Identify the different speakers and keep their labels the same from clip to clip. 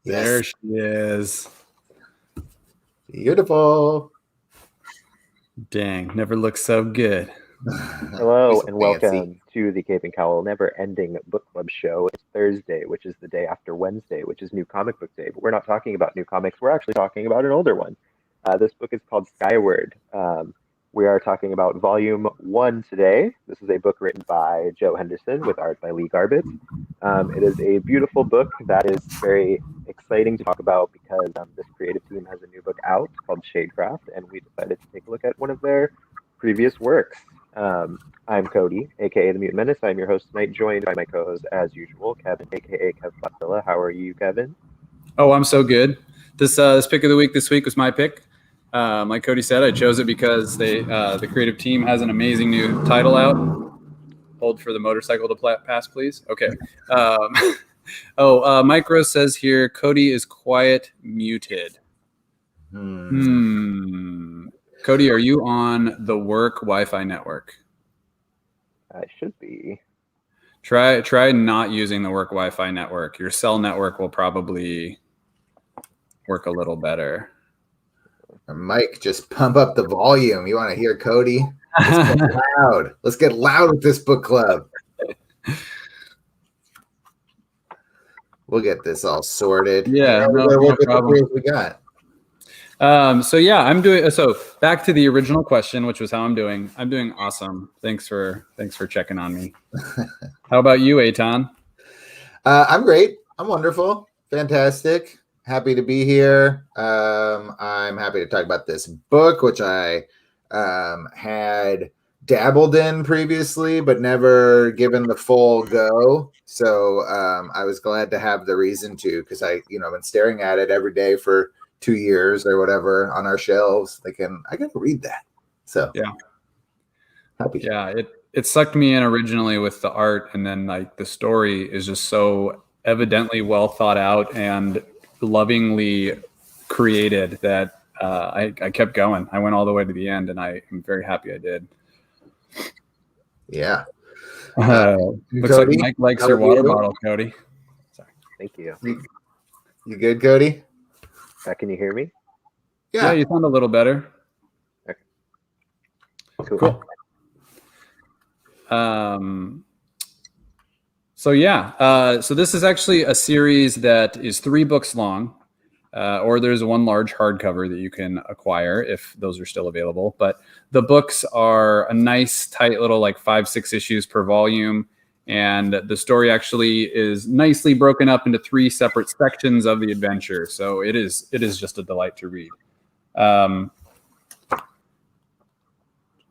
Speaker 1: There she is.
Speaker 2: Beautiful.
Speaker 1: Dang, never looked so good.
Speaker 3: Hello and welcome to the Cape and Cowl never-ending book club show. It's Thursday, which is the day after Wednesday, which is New Comic Book Day. But we're not talking about new comics. We're actually talking about an older one. This book is called SKYWARD. We are talking about Volume 1 today. This is a book written by Joe Henderson with art by Lee Garbett. It is a beautiful book that is very exciting to talk about because this creative team has a new book out called Shadecraft, and we decided to take a look at one of their previous works. I'm Cody, aka the Mutant Menace. I'm your host tonight, joined by my co-host as usual, Kevin, aka Kev Foxilla. How are you, Kevin?
Speaker 1: Oh, I'm so good. This pick of the week this week was my pick. Like Cody said, I chose it because the creative team has an amazing new title out. Hold for the motorcycle to pass, please. Okay. Mike Rose says here, Cody is quiet muted. Cody, are you on the work Wi-Fi network?
Speaker 3: I should be.
Speaker 1: Try not using the work Wi-Fi network. Your cell network will probably work a little better.
Speaker 2: Mike, just pump up the volume. You want to hear Cody? Let's get loud. Let's get loud with this book club. We'll get this all sorted.
Speaker 1: Yeah, no problem.
Speaker 2: We got.
Speaker 1: I'm doing so. Back to the original question, which was how I'm doing. I'm doing awesome. Thanks for checking on me. How about you, Eitan?
Speaker 2: I'm great. I'm wonderful. Fantastic. Happy to be here. I'm happy to talk about this book, which I had dabbled in previously, but never given the full go. So I was glad to have the reason to, because I've been staring at it every day for 2 years or whatever on our shelves, thinking I got to read that. So
Speaker 1: yeah,
Speaker 2: happy.
Speaker 1: Yeah, it sucked me in originally with the art, and then like the story is just so evidently well thought out and lovingly created that I kept going. I went all the way to the end, and I am very happy I did.
Speaker 2: Yeah.
Speaker 1: Looks
Speaker 2: Cody,
Speaker 1: like Mike likes your water bottle, Cody.
Speaker 3: Sorry. Thank you.
Speaker 2: You good, Cody?
Speaker 3: Can you hear me?
Speaker 1: Yeah, you sound a little better.
Speaker 3: Okay.
Speaker 1: Cool. So this is actually a series that is 3 books long, or there's one large hardcover that you can acquire if those are still available. But the books are a nice, tight little 5-6 issues per volume. And the story actually is nicely broken up into 3 separate sections of the adventure. So it is just a delight to read.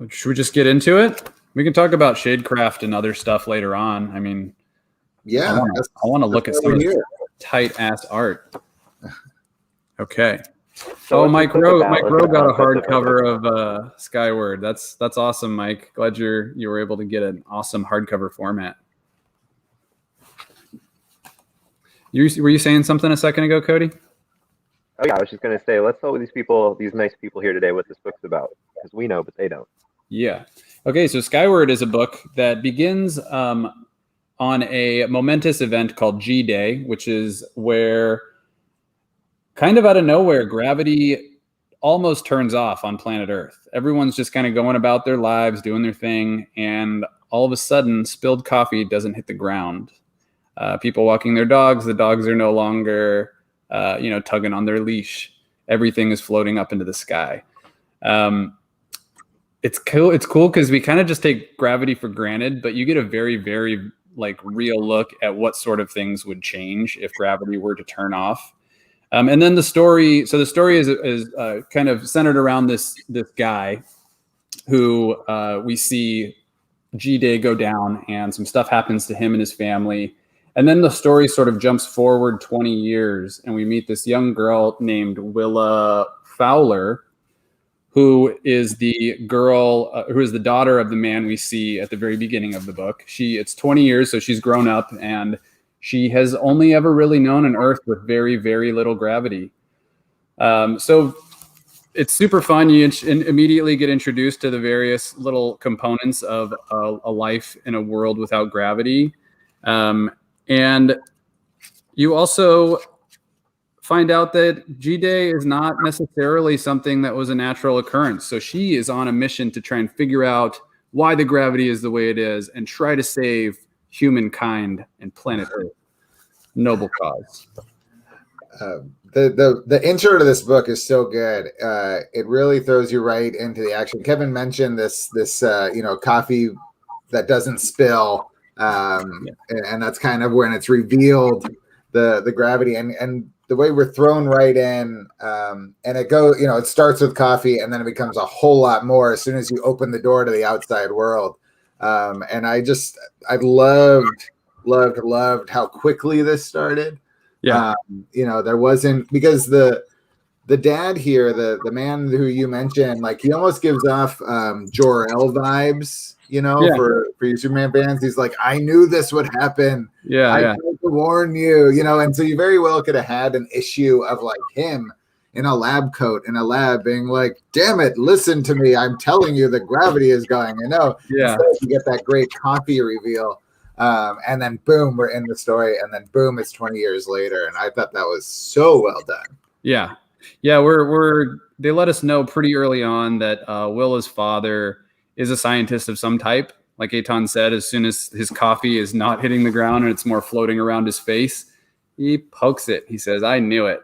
Speaker 1: Should we just get into it? We can talk about Shadecraft and other stuff later on. I mean,
Speaker 2: yeah,
Speaker 1: I want to look at some of the tight ass art. Okay. So Mike Rowe got a hardcover of SKYWARD. That's awesome, Mike. Glad you were able to get an awesome hardcover format. Were you saying something a second ago, Cody?
Speaker 3: Oh yeah, I was just gonna say, let's tell these nice people here today what this book's about, because we know, but they don't.
Speaker 1: Yeah. Okay, so SKYWARD is a book that begins on a momentous event called G-Day, which is where, kind of out of nowhere, gravity almost turns off on planet Earth. Everyone's just kind of going about their lives, doing their thing, and all of a sudden, spilled coffee doesn't hit the ground. People walking their dogs, the dogs are no longer, tugging on their leash. Everything is floating up into the sky. It's cool. It's cool because we kind of just take gravity for granted, but you get a very, very real look at what sort of things would change if gravity were to turn off. And then the story. So the story is kind of centered around this guy who we see G-Day go down, and some stuff happens to him and his family. And then the story sort of jumps forward 20 years, and we meet this young girl named Willa Fowler, who is the girl, who is the daughter of the man we see at the very beginning of the book. It's 20 years, so she's grown up, and she has only ever really known an Earth with very, very little gravity. So it's super fun. You immediately get introduced to the various little components of a life in a world without gravity. And you also find out that G-Day is not necessarily something that was a natural occurrence. So she is on a mission to try and figure out why the gravity is the way it is and try to save humankind and planet Earth. Noble cause.
Speaker 2: The intro to this book is so good. It really throws you right into the action. Kevin mentioned this coffee that doesn't spill, and that's kind of when it's revealed the gravity and the way we're thrown right in. And it starts with coffee and then it becomes a whole lot more as soon as you open the door to the outside world. And I loved how quickly this started.
Speaker 1: Yeah.
Speaker 2: There wasn't, because the dad here, the man who you mentioned, like he almost gives off Jor-El vibes, for your Superman fans. He's like, I knew this would happen. I tried to warn you, and so you very well could have had an issue of like him in a lab coat in a lab being like, damn it, listen to me. I'm telling you the gravity is going. Yeah. Instead, you get that great coffee reveal. And then boom, we're in the story, and then boom, it's 20 years later. And I thought that was so well done.
Speaker 1: Yeah. They let us know pretty early on that Willa's father is a scientist of some type. Like Eitan said, as soon as his coffee is not hitting the ground and it's more floating around his face, he pokes it. He says, I knew it.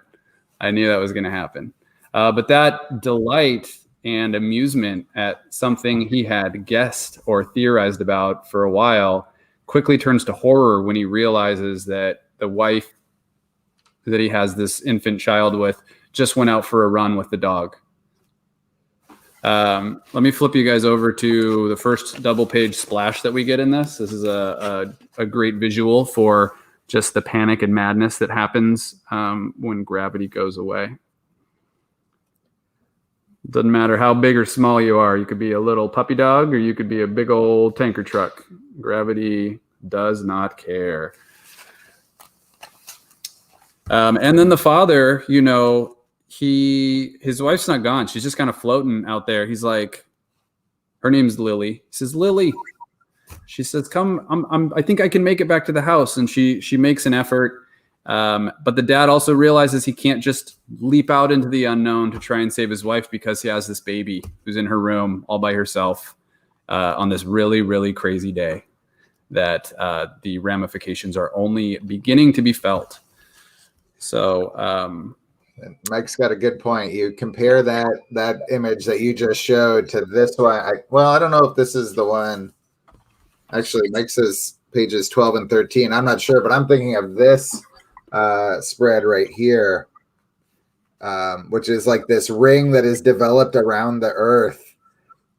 Speaker 1: I knew that was going to happen. But that delight and amusement at something he had guessed or theorized about for a while quickly turns to horror when he realizes that the wife that he has this infant child with just went out for a run with the dog. Let me flip you guys over to the first double page splash that we get in this. This is a great visual for just the panic and madness that happens when gravity goes away. Doesn't matter how big or small you are. You could be a little puppy dog or you could be a big old tanker truck. Gravity does not care. And then the father, his wife's not gone. She's just kind of floating out there. He's like, her name's Lily. He says, Lily. She says, come, I think I can make it back to the house. And she makes an effort. But the dad also realizes he can't just leap out into the unknown to try and save his wife because he has this baby who's in her room all by herself on this really, really crazy day that the ramifications are only beginning to be felt. So
Speaker 2: Mike's got a good point. You compare that image that you just showed to this one. I don't know if this is the one. Actually, Mike says pages 12 and 13. I'm not sure, but I'm thinking of this spread right here, which is like this ring that is developed around the earth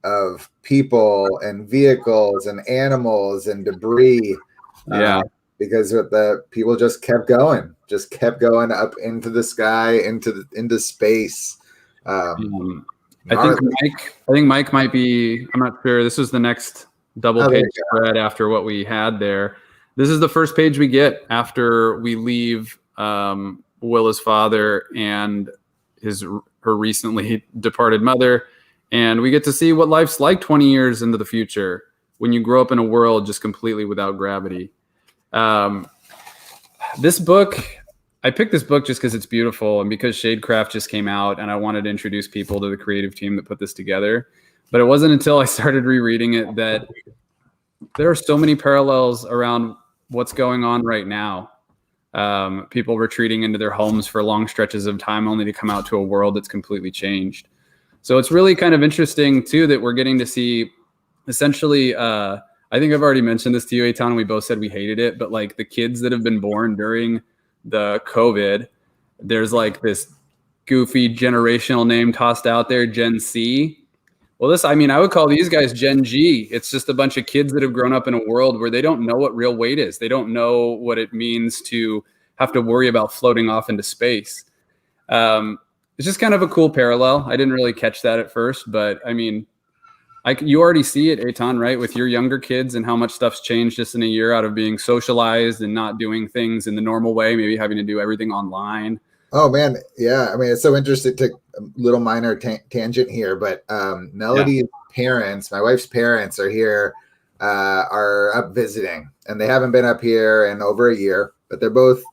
Speaker 2: of people and vehicles and animals and debris. Because the people just kept going up into the sky, into space.
Speaker 1: I think Mike might be, I'm not sure. This was the next double page spread after what we had there. This is the first page we get after we leave Willa's father and her recently departed mother. And we get to see what life's like 20 years into the future when you grow up in a world just completely without gravity. This book, I picked this book just because it's beautiful and because Shadecraft just came out and I wanted to introduce people to the creative team that put this together. But it wasn't until I started rereading it that there are so many parallels around what's going on right now. People retreating into their homes for long stretches of time only to come out to a world that's completely changed. So it's really kind of interesting too that we're getting to see essentially I think I've already mentioned this to you, Eitan, and we both said we hated it, but like the kids that have been born during the COVID, there's like this goofy generational name tossed out there, Gen C. Well, I would call these guys Gen G. It's just a bunch of kids that have grown up in a world where they don't know what real weight is. They don't know what it means to have to worry about floating off into space. It's just kind of a cool parallel. I didn't really catch that at first, but you already see it, Eitan, right? With your younger kids and how much stuff's changed just in a year out of being socialized and not doing things in the normal way, maybe having to do everything online.
Speaker 2: Oh, man. Yeah. It's so interesting to a little minor tangent here, but Melody's parents, my wife's parents are here, are up visiting, and they haven't been up here in over a year, but they're both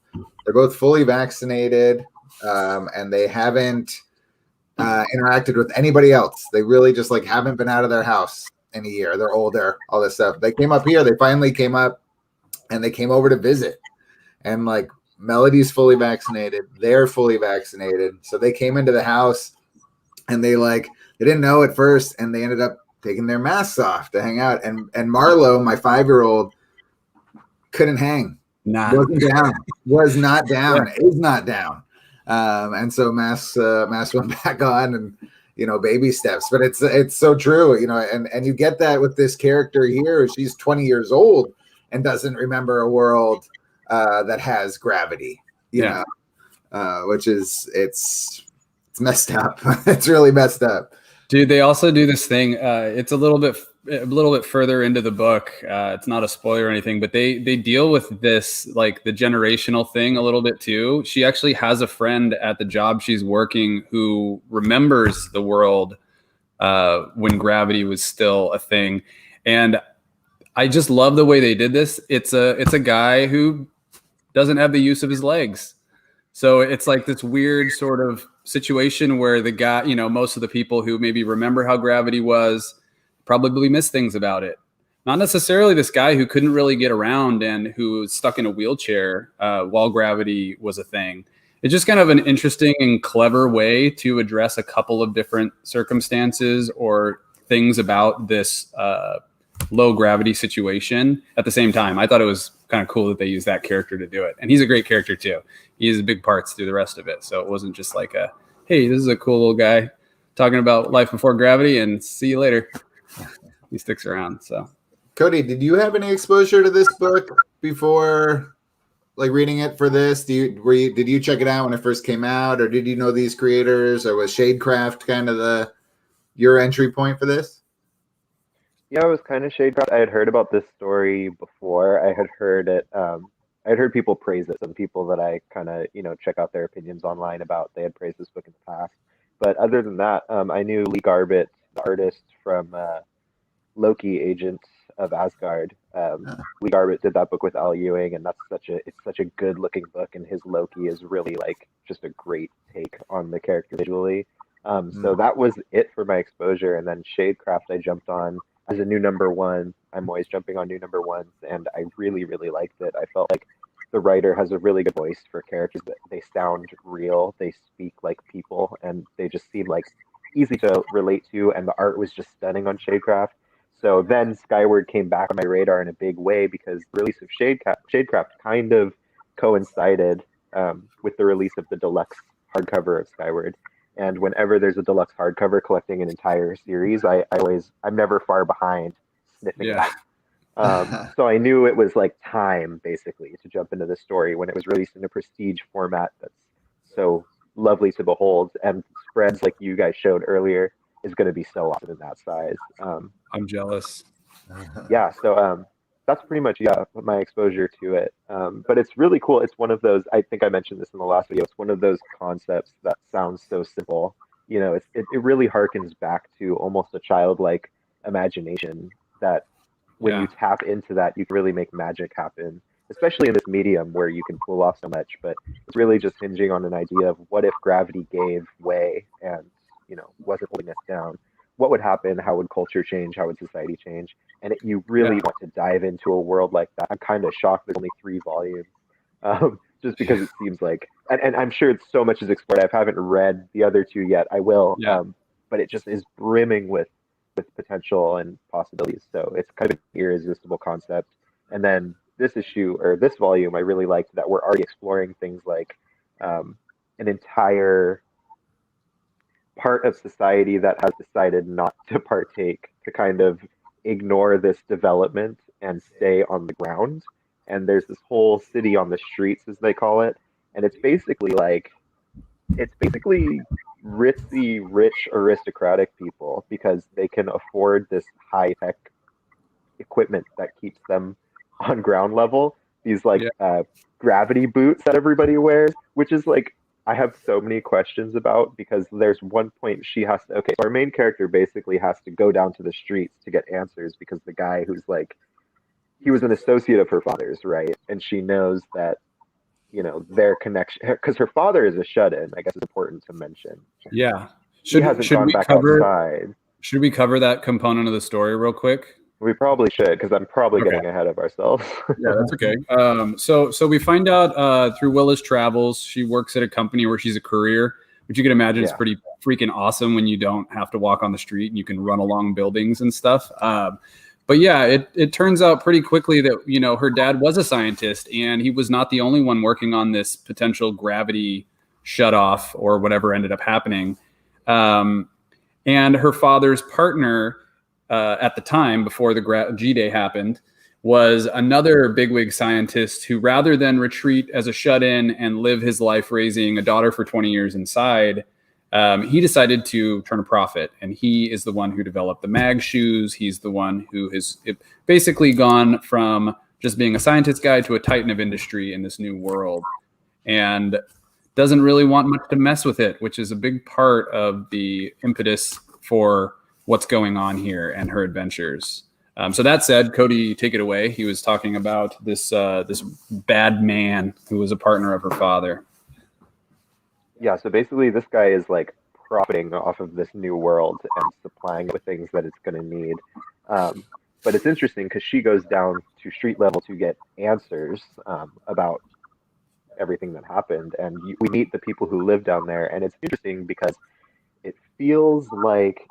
Speaker 2: fully vaccinated. and they haven't interacted with anybody else. They really just like haven't been out of their house in a year. They're older, all this stuff. They came up here. They finally came up, and they came over to visit. And like Melody's fully vaccinated, they're fully vaccinated. So they came into the house, and they didn't know at first, and they ended up taking their masks off to hang out. And Marlo, my 5-year-old, couldn't hang. Wasn't down. Was not down. Yeah. Is not down. And so masks went back on, and baby steps. But it's so true, and you get that with this character here. She's 20 years old and doesn't remember a world that has gravity, which is it's messed up. It's really messed up.
Speaker 1: Dude, they also do this thing. It's a little bit further into the book. It's not a spoiler or anything, but they deal with this, like the generational thing a little bit too. She actually has a friend at the job she's working who remembers the world when gravity was still a thing. And I just love the way they did this. It's a guy who doesn't have the use of his legs. So it's like this weird sort of situation where the guy, most of the people who maybe remember how gravity was probably miss things about it. Not necessarily this guy who couldn't really get around and who was stuck in a wheelchair while gravity was a thing. It's just kind of an interesting and clever way to address a couple of different circumstances or things about this low gravity situation at the same time. I thought it was kind of cool that they used that character to do it. And he's a great character too. He has big parts through the rest of it. So it wasn't just like hey, this is a cool little guy talking about life before gravity and see you later. He sticks around. So
Speaker 2: Cody, did you have any exposure to this book before reading it for this? Did you check it out when it first came out, or did you know these creators, or was Shadecraft kind of your entry point for this?
Speaker 3: Yeah, it was kind of Shadecraft. I had heard about this story before. I had heard it. I had heard people praise it. Some people that I kind of check out their opinions online about. They had praised this book in the past. But other than that, I knew Lee Garbett, the artist from Loki, Agents of Asgard. Lee Garbett did that book with Al Ewing, and it's such a good looking book. And his Loki is really just a great take on the character visually. So that was it for my exposure. And then Shadecraft, I jumped on as a new #1. I'm always jumping on new #1s, and I really, really liked it. I felt like the writer has a really good voice for characters. That they sound real, they speak like people, and they just seem easy to relate to. And the art was just stunning on Shadecraft. So then Skyward came back on my radar in a big way because the release of Shadecraft kind of coincided with the release of the deluxe hardcover of Skyward. And whenever there's a deluxe hardcover collecting an entire series, I'm never far behind sniffing that. So I knew it was time basically to jump into the story when it was released in a prestige format that's so lovely to behold, and spreads like you guys showed earlier is going to be so awesome in that size.
Speaker 1: I'm jealous.
Speaker 3: Yeah, so that's pretty much my exposure to it. But it's really cool. It's one of those, I think I mentioned this in the last video, it's one of those concepts that sounds so simple. It really harkens back to almost a childlike imagination that when you tap into that, you can really make magic happen, especially in this medium where you can pull off so much. But it's really just hinging on an idea of what if gravity gave way and wasn't holding us down. What would happen? How would culture change? How would society change? And you really want to dive into a world like that. I'm kind of shocked there's only 3 volumes, just because it seems and I'm sure so much is explored. I haven't read the other 2 yet. I will, but it just is brimming with potential and possibilities. So it's kind of an irresistible concept. And then this issue or this volume, I really liked that we're already exploring things like an entire part of society that has decided not to partake, to kind of ignore this development and stay on the ground. And there's this whole city on the streets, as they call it, and it's basically ritzy, rich, aristocratic people because they can afford this high-tech equipment that keeps them on ground level. These gravity boots that everybody wears, which is I have so many questions about, because there's one point so our main character basically has to go down to the streets to get answers because the guy who's he was an associate of her father's, right? And she knows that their connection, because her father is a shut-in, I guess it's important to mention.
Speaker 1: Yeah.
Speaker 3: He hasn't gone back outside.
Speaker 1: Should we cover that component of the story real quick?
Speaker 3: We probably should, because I'm probably getting ahead of ourselves.
Speaker 1: Yeah, that's okay. So we find out through Willa's travels, she works at a company where she's a courier, which you can imagine is pretty freaking awesome when you don't have to walk on the street and you can run along buildings and stuff. But yeah, it turns out pretty quickly that, her dad was a scientist and he was not the only one working on this potential gravity shutoff or whatever ended up happening. And her father's partner at the time, before the G-Day happened, was another bigwig scientist who, rather than retreat as a shut-in and live his life raising a daughter for 20 years inside, he decided to turn a profit. And he is the one who developed the mag shoes. He's the one who has basically gone from just being a scientist guy to a titan of industry in this new world. And doesn't really want much to mess with it, which is a big part of the impetus for what's going on here and her adventures. So that said, Cody, take it away. He was talking about this bad man who was a partner of her father.
Speaker 3: Yeah, so basically this guy is like profiting off of this new world and supplying it with things that it's going to need. But it's interesting because she goes down to street level to get answers about everything that happened. And we meet the people who live down there. And it's interesting because it feels like,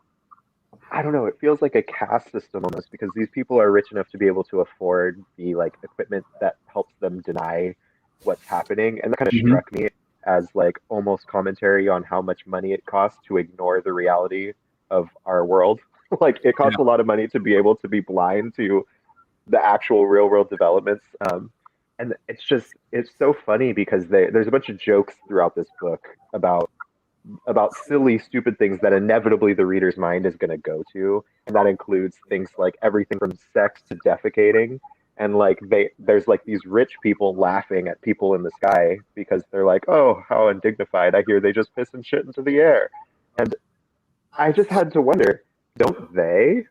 Speaker 3: I don't know, it feels like a caste system almost, because these people are rich enough to be able to afford the like equipment that helps them deny what's happening. And that kind of struck me as like almost commentary on how much money it costs to ignore the reality of our world. Like it costs a lot of money to be able to be blind to the actual real world developments. And it's so funny because there's a bunch of jokes throughout this book about silly, stupid things that inevitably the reader's mind is going to go to. And that includes things like everything from sex to defecating. And like there's like these rich people laughing at people in the sky because they're like, oh, how undignified. I hear they just piss and shit into the air. And I just had to wonder, don't they?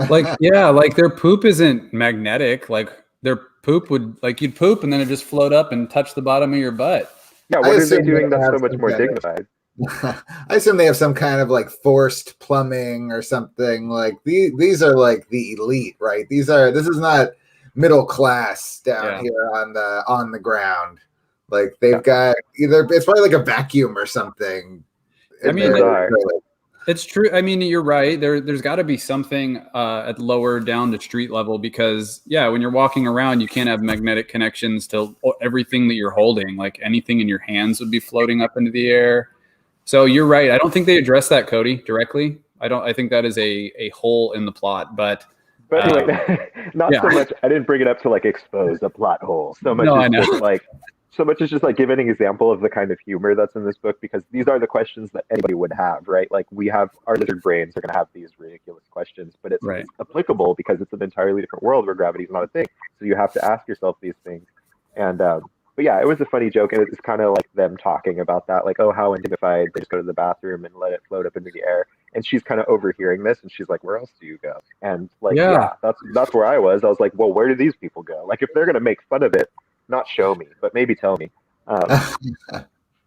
Speaker 1: Like, yeah, like their poop isn't magnetic. Like their poop would, like you'd poop and then it just float up and touch the bottom of your butt.
Speaker 3: Yeah, what are they doing that's so much more dignified?
Speaker 2: I assume they have some kind of like forced plumbing or something. Like these are like the elite, right? This is not middle class down here on the ground. Like they've got either, it's probably like a vacuum or something.
Speaker 1: I mean, it's true. I mean, you're right. There's got to be something at lower down to street level because, when you're walking around, you can't have magnetic connections to everything that you're holding. Like anything in your hands would be floating up into the air. So you're right. I don't think they address that, Cody, directly. I think that is a hole in the plot. But
Speaker 3: anyway, not so much. I didn't bring it up to like expose a plot hole. So much is just like giving an example of the kind of humor that's in this book, because these are the questions that anybody would have, right? Like we have our lizard brains are going to have these ridiculous questions, but it's applicable because it's an entirely different world where gravity is not a thing. So you have to ask yourself these things. And but yeah, it was a funny joke, and it's kind of like them talking about that, like, oh, how undignified, they just go to the bathroom and let it float up into the air. And she's kind of overhearing this, and she's like, where else do you go? And like, that's where I was. I was like, well, where do these people go? Like, if they're going to make fun of it, not show me, but maybe tell me.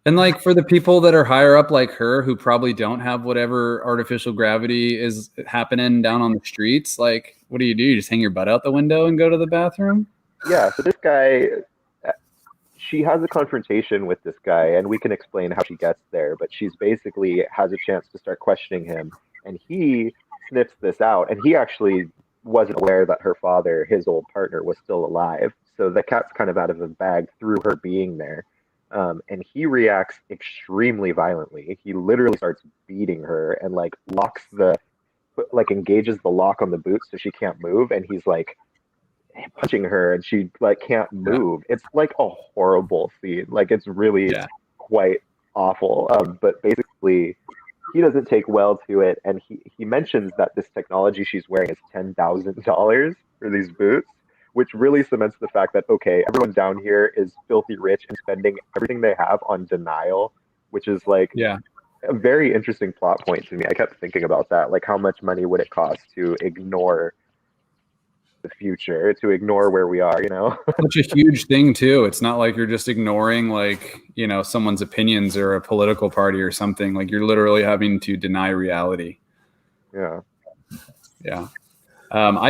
Speaker 1: And like for the people that are higher up like her, who probably don't have whatever artificial gravity is happening down on the streets, like, what do? You just hang your butt out the window and go to the bathroom?
Speaker 3: Yeah, so this guy... she has a confrontation with this guy, and we can explain how she gets there, but she's basically has a chance to start questioning him, and he sniffs this out, and he actually wasn't aware that her father, his old partner, was still alive. So the cat's kind of out of the bag through her being there. And he reacts extremely violently. He literally starts beating her and like engages the lock on the boot so she can't move, and he's like punching her and she like can't move. It's like a horrible scene. Like it's really quite awful. But basically he doesn't take well to it, and he mentions that this technology she's wearing is $10,000 for these boots, which really cements the fact that everyone down here is filthy rich and spending everything they have on denial, which is like a very interesting plot point to me. I kept thinking about that, like how much money would it cost to ignore the future to ignore where we are, you know?
Speaker 1: Such a huge thing too. It's not like you're just ignoring like, you know, someone's opinions or a political party or something. Like you're literally having to deny reality.
Speaker 3: Yeah.
Speaker 1: Yeah.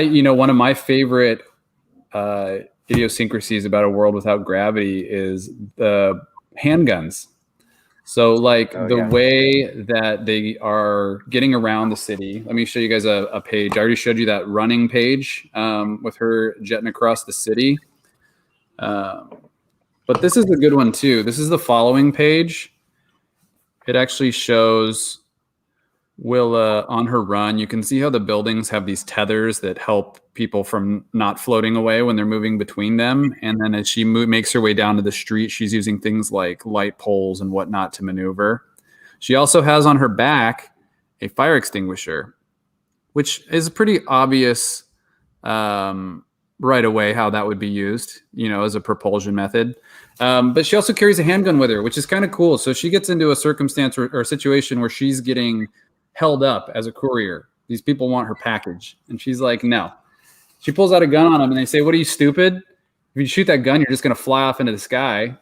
Speaker 1: You know, one of my favorite idiosyncrasies about a world without gravity is the handguns. So like way that they are getting around the city. Let me show you guys a page. I already showed you that running page with her jetting across the city. But this is a good one too. This is the following page. It actually shows Willa on her run. You can see how the buildings have these tethers that help people from not floating away when they're moving between them. And then as she makes her way down to the street, she's using things like light poles and whatnot to maneuver. She also has on her back a fire extinguisher, which is pretty obvious right away how that would be used, you know, as a propulsion method. But she also carries a handgun with her, which is kind of cool. So she gets into a circumstance or a situation where she's getting held up as a courier. These people want her package. And she's like, no. She pulls out a gun on them and they say, what are you, stupid? If you shoot that gun, you're just going to fly off into the sky.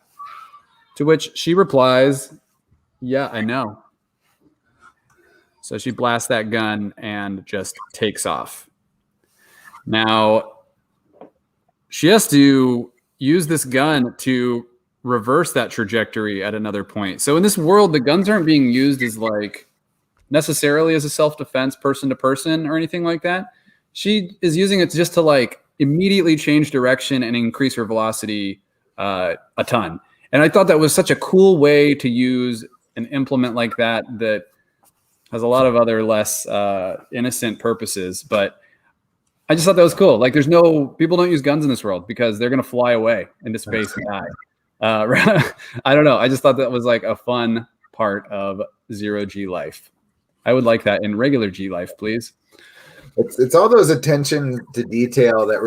Speaker 1: To which she replies, yeah, I know. So she blasts that gun and just takes off. Now, she has to use this gun to reverse that trajectory at another point. So in this world, the guns aren't being used as like necessarily as a self-defense person to person or anything like that. She is using it just to like immediately change direction and increase her velocity a ton. And I thought that was such a cool way to use an implement like that that has a lot of other less innocent purposes. But I just thought that was cool. Like people don't use guns in this world because they're going to fly away into space and die. I don't know. I just thought that was like a fun part of zero G life. I would like that in regular G life, please.
Speaker 2: It's all those attention to detail that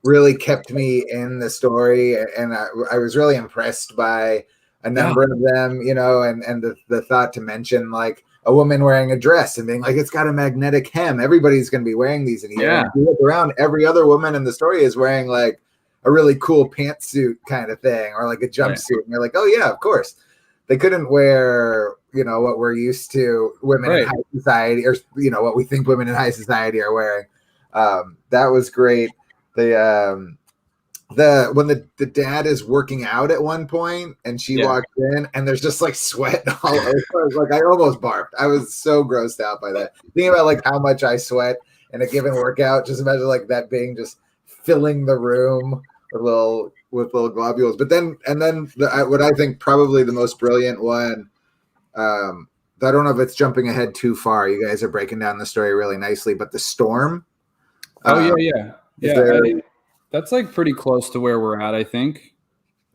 Speaker 2: really kept me in the story, and I was really impressed by a number of them, you know, and the thought to mention like a woman wearing a dress and being like, it's got a magnetic hem. Everybody's going to be wearing these in here. And if you look around, every other woman in the story is wearing like a really cool pantsuit kind of thing or like a jumpsuit. And you're like, oh yeah, of course. They couldn't wear, you know, what we're used to women in high society, or, you know, what we think women in high society are wearing. That was great. When the dad is working out at one point and she walks in and there's just like sweat all over. Like I almost barfed. I was so grossed out by that. Thinking about like how much I sweat in a given workout. Just imagine like that being just filling the room with little globules. But then what I think probably the most brilliant one. I don't know if it's jumping ahead too far. You guys are breaking down the story really nicely, but the storm.
Speaker 1: Yeah. That's like pretty close to where we're at, I think.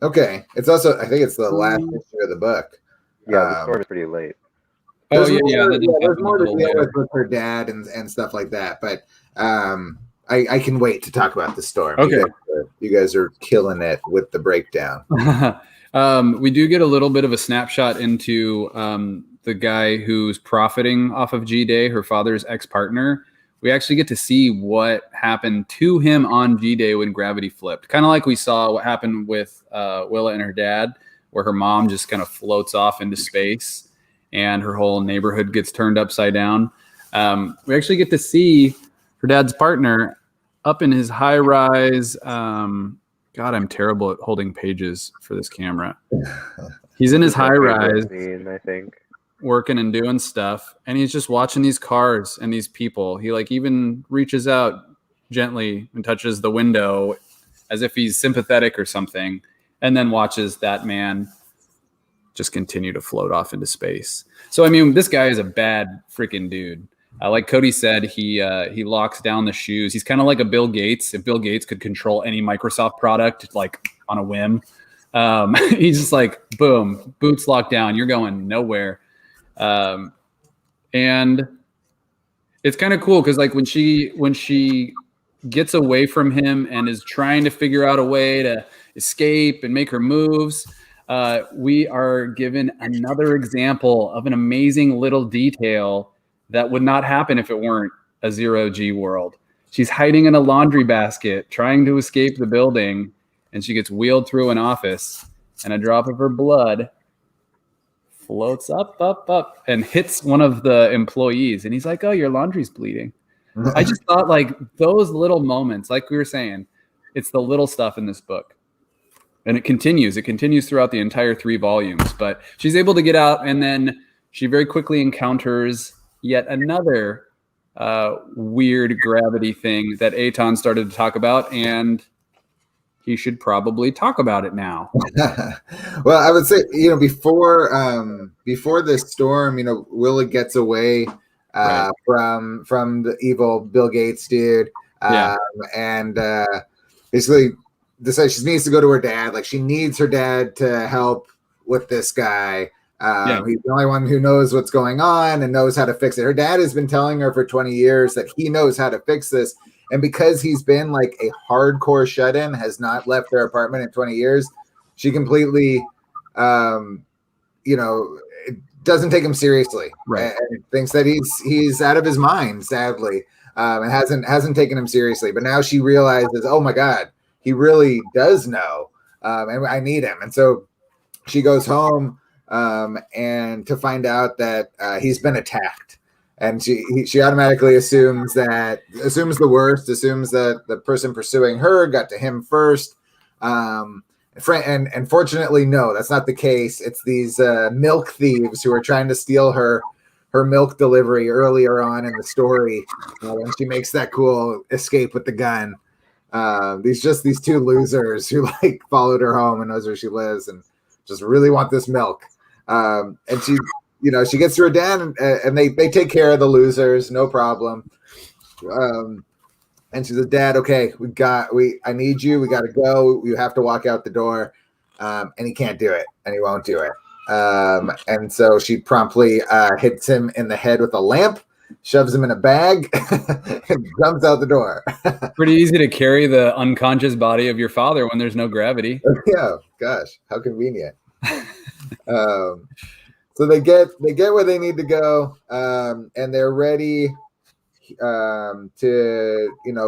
Speaker 2: Okay. It's also, I think it's the last issue of the book.
Speaker 3: Yeah, the storm is pretty late.
Speaker 2: There's more to deal with her dad and stuff like that. But I can wait to talk about the storm.
Speaker 1: Okay.
Speaker 2: You guys are killing it with the breakdown.
Speaker 1: We do get a little bit of a snapshot into the guy who's profiting off of G-Day, her father's ex-partner. We actually get to see what happened to him on G-Day when gravity flipped. Kind of like we saw what happened with Willa and her dad, where her mom just kind of floats off into space and her whole neighborhood gets turned upside down. We actually get to see her dad's partner up in his high-rise. God, I'm terrible at holding pages for this camera. He's in his high-rise,
Speaker 3: I think,
Speaker 1: working and doing stuff, and he's just watching these cars and these people. He like even reaches out gently and touches the window as if he's sympathetic or something, and then watches that man just continue to float off into space. So I mean, this guy is a bad freaking dude. Like Cody said, he locks down the shoes. He's kind of like a Bill Gates. If Bill Gates could control any Microsoft product like on a whim, he's just like, boom, boots locked down. You're going nowhere. And it's kind of cool because like when she gets away from him and is trying to figure out a way to escape and make her moves, we are given another example of an amazing little detail that would not happen if it weren't a zero G world. She's hiding in a laundry basket, trying to escape the building, and she gets wheeled through an office, and a drop of her blood floats up, and hits one of the employees. And he's like, oh, your laundry's bleeding. I just thought, like, those little moments, like we were saying, it's the little stuff in this book. And it continues throughout the entire 3 volumes. But she's able to get out, and then she very quickly encounters yet another weird gravity thing that Eitan started to talk about, and he should probably talk about it now.
Speaker 2: Well, I would say, before this storm, Willa gets away
Speaker 1: Right.
Speaker 2: from the evil Bill Gates dude, and basically decides she needs to go to her dad. Like, she needs her dad to help with this guy. He's the only one who knows what's going on and knows how to fix it. Her dad has been telling her for 20 years that he knows how to fix this. And because he's been like a hardcore shut-in, has not left their apartment in 20 years, she completely, doesn't take him seriously.
Speaker 1: Right.
Speaker 2: And thinks that he's out of his mind, sadly, and hasn't taken him seriously. But now she realizes, oh my God, he really does know, and I need him. And so she goes home and to find out that he's been attacked. And she automatically assumes the worst, assumes that the person pursuing her got to him first. And fortunately, no, that's not the case. It's these milk thieves who are trying to steal her milk delivery earlier on in the story, when she makes that cool escape with the gun. These 2 losers who like followed her home and knows where she lives and just really want this milk. And she gets to her dad, and they take care of the losers, no problem. And she says, Dad, okay, I need you. We got to go. You have to walk out the door. And he can't do it, and he won't do it. And so she promptly hits him in the head with a lamp, shoves him in a bag, and jumps out the door.
Speaker 1: Pretty easy to carry the unconscious body of your father when there's no gravity.
Speaker 2: Yeah, gosh, how convenient. So they get where they need to go, and they're ready to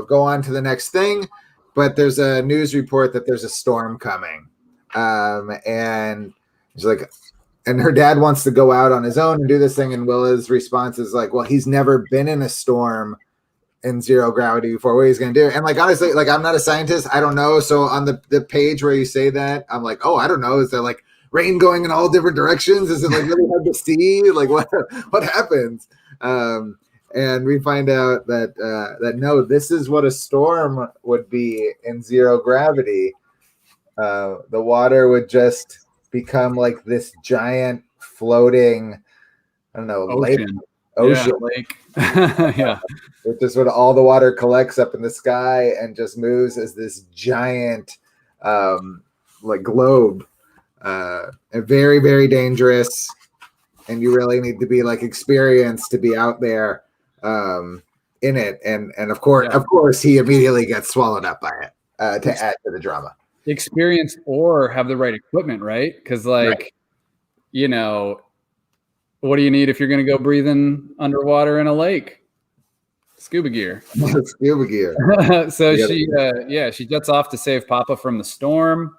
Speaker 2: go on to the next thing. But there's a news report that there's a storm coming, and she's like, and her dad wants to go out on his own and do this thing, and Willa's response is like, well, he's never been in a storm in 0 gravity before. What he's gonna do? And like, honestly, like, I'm not a scientist, I don't know. So on the page where you say that, I'm like, oh, I don't know. Is there like rain going in all different directions? Is it like really hard to see? Like, what happens? And we find out that no, this is what a storm would be in 0 gravity. The water would just become like this giant floating, I don't know,
Speaker 1: Ocean.
Speaker 2: Ocean.
Speaker 1: Yeah, lake. Yeah.
Speaker 2: It's just when all the water collects up in the sky and just moves as this giant like globe. And very, very dangerous, and you really need to be like experienced to be out there in it. And of course he immediately gets swallowed up by it to add to the drama.
Speaker 1: Experience or have the right equipment, right? Because like, what do you need if you're going to go breathing underwater in a lake? Scuba gear.
Speaker 2: Scuba gear.
Speaker 1: So she jets off to save Papa from the storm.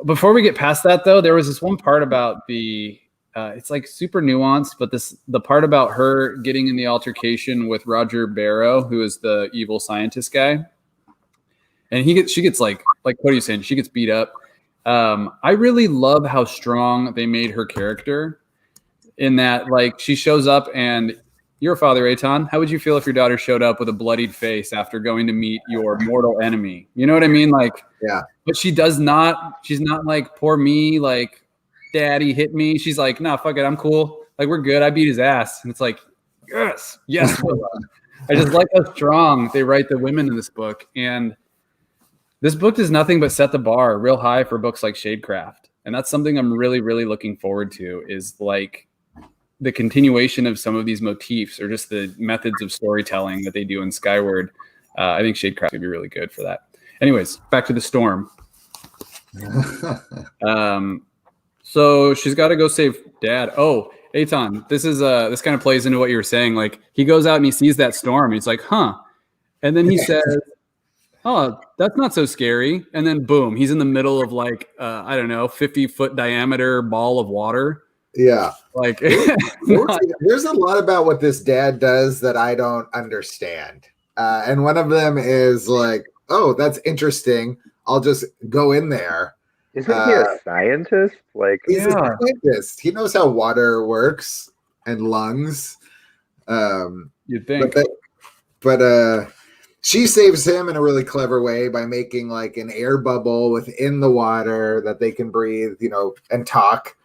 Speaker 1: Before we get past that, though, there was this one part about it's like super nuanced, but the part about her getting in the altercation with Roger Barrow, who is the evil scientist guy, and she gets like what are you saying? She gets beat up. I really love how strong they made her character, in that like she shows up and. Your father, Eitan, how would you feel if your daughter showed up with a bloodied face after going to meet your mortal enemy? You know what I mean? Like,
Speaker 2: yeah.
Speaker 1: But she's not like, poor me, like, daddy hit me. She's like, nah, fuck it, I'm cool. Like, we're good. I beat his ass. And it's like, yes. I just like how strong they write the women in this book. And this book does nothing but set the bar real high for books like Shadecraft. And that's something I'm really, really looking forward to, is like, the continuation of some of these motifs, or just the methods of storytelling that they do in Skyward. I think Shadecraft would be really good for that. Anyways, back to the storm. So she's got to go save Dad. Oh, Eitan, this kind of plays into what you were saying. Like he goes out and he sees that storm. And he's like, huh. And then he says, oh, that's not so scary. And then boom, he's in the middle of like, I don't know, 50-foot diameter ball of water.
Speaker 2: Yeah.
Speaker 1: Like
Speaker 2: there's a lot about what this dad does that I don't understand. And one of them is like, oh, that's interesting. I'll just go in there.
Speaker 3: Isn't he a scientist? Like
Speaker 2: he's a scientist. He knows how water works and lungs.
Speaker 1: You'd think.
Speaker 2: But she saves him in a really clever way by making like an air bubble within the water that they can breathe, and talk.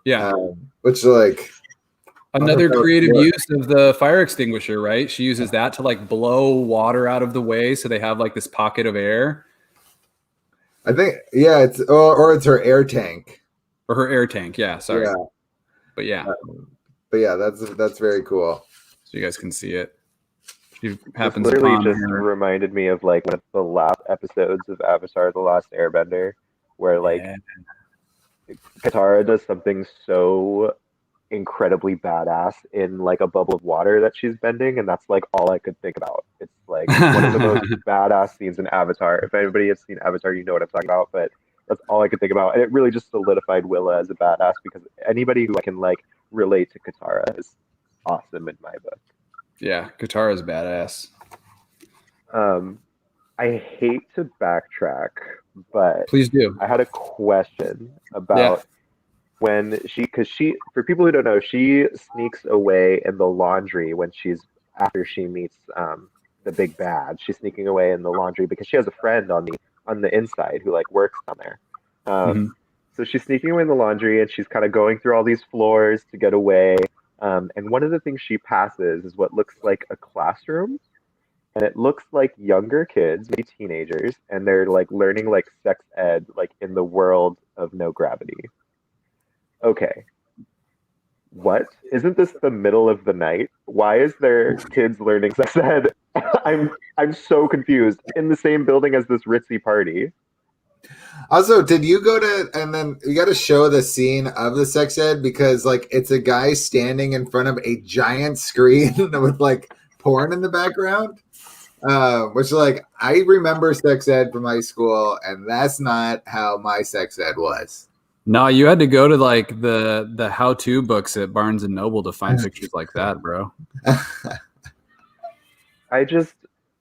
Speaker 1: Yeah.
Speaker 2: Which like
Speaker 1: another creative use of the fire extinguisher, right? She uses that to like blow water out of the way so they have like this pocket of air.
Speaker 2: I think, yeah, it's her air tank.
Speaker 1: Or her air tank, yeah, sorry. Yeah.
Speaker 2: But yeah, that's very cool.
Speaker 1: So you guys can see it. It
Speaker 3: happens literally just reminded me of like one of the last episodes of Avatar: The Last Airbender, where like Katara does something so incredibly badass in like a bubble of water that she's bending, and that's like all I could think about. It's like one of the most badass scenes in Avatar. If anybody has seen Avatar, you know what I'm talking about, but that's all I could think about. And it really just solidified Willa as a badass, because anybody who can like relate to Katara is awesome in my book.
Speaker 1: Yeah, Katara is badass.
Speaker 3: I hate to backtrack, but
Speaker 1: please do.
Speaker 3: I had a question about when because for people who don't know, she sneaks away in the laundry after she meets the big bad. She's sneaking away in the laundry because she has a friend on the inside who like works down there. So she's sneaking away in the laundry, and she's kind of going through all these floors to get away. And one of the things she passes is what looks like a classroom. And it looks like younger kids, maybe teenagers, and they're like learning like sex ed, like in the world of no gravity. Okay. What? Isn't this the middle of the night? Why is there kids learning sex ed? I'm so confused. In the same building as this ritzy party.
Speaker 2: Also, did you go to, and then you got to show the scene of the sex ed, because like it's a guy standing in front of a giant screen with like porn in the background. Which like I remember sex ed from high school, and that's not how my sex ed was.
Speaker 1: No, you had to go to like the how-to books at Barnes and Noble to find pictures like that, bro.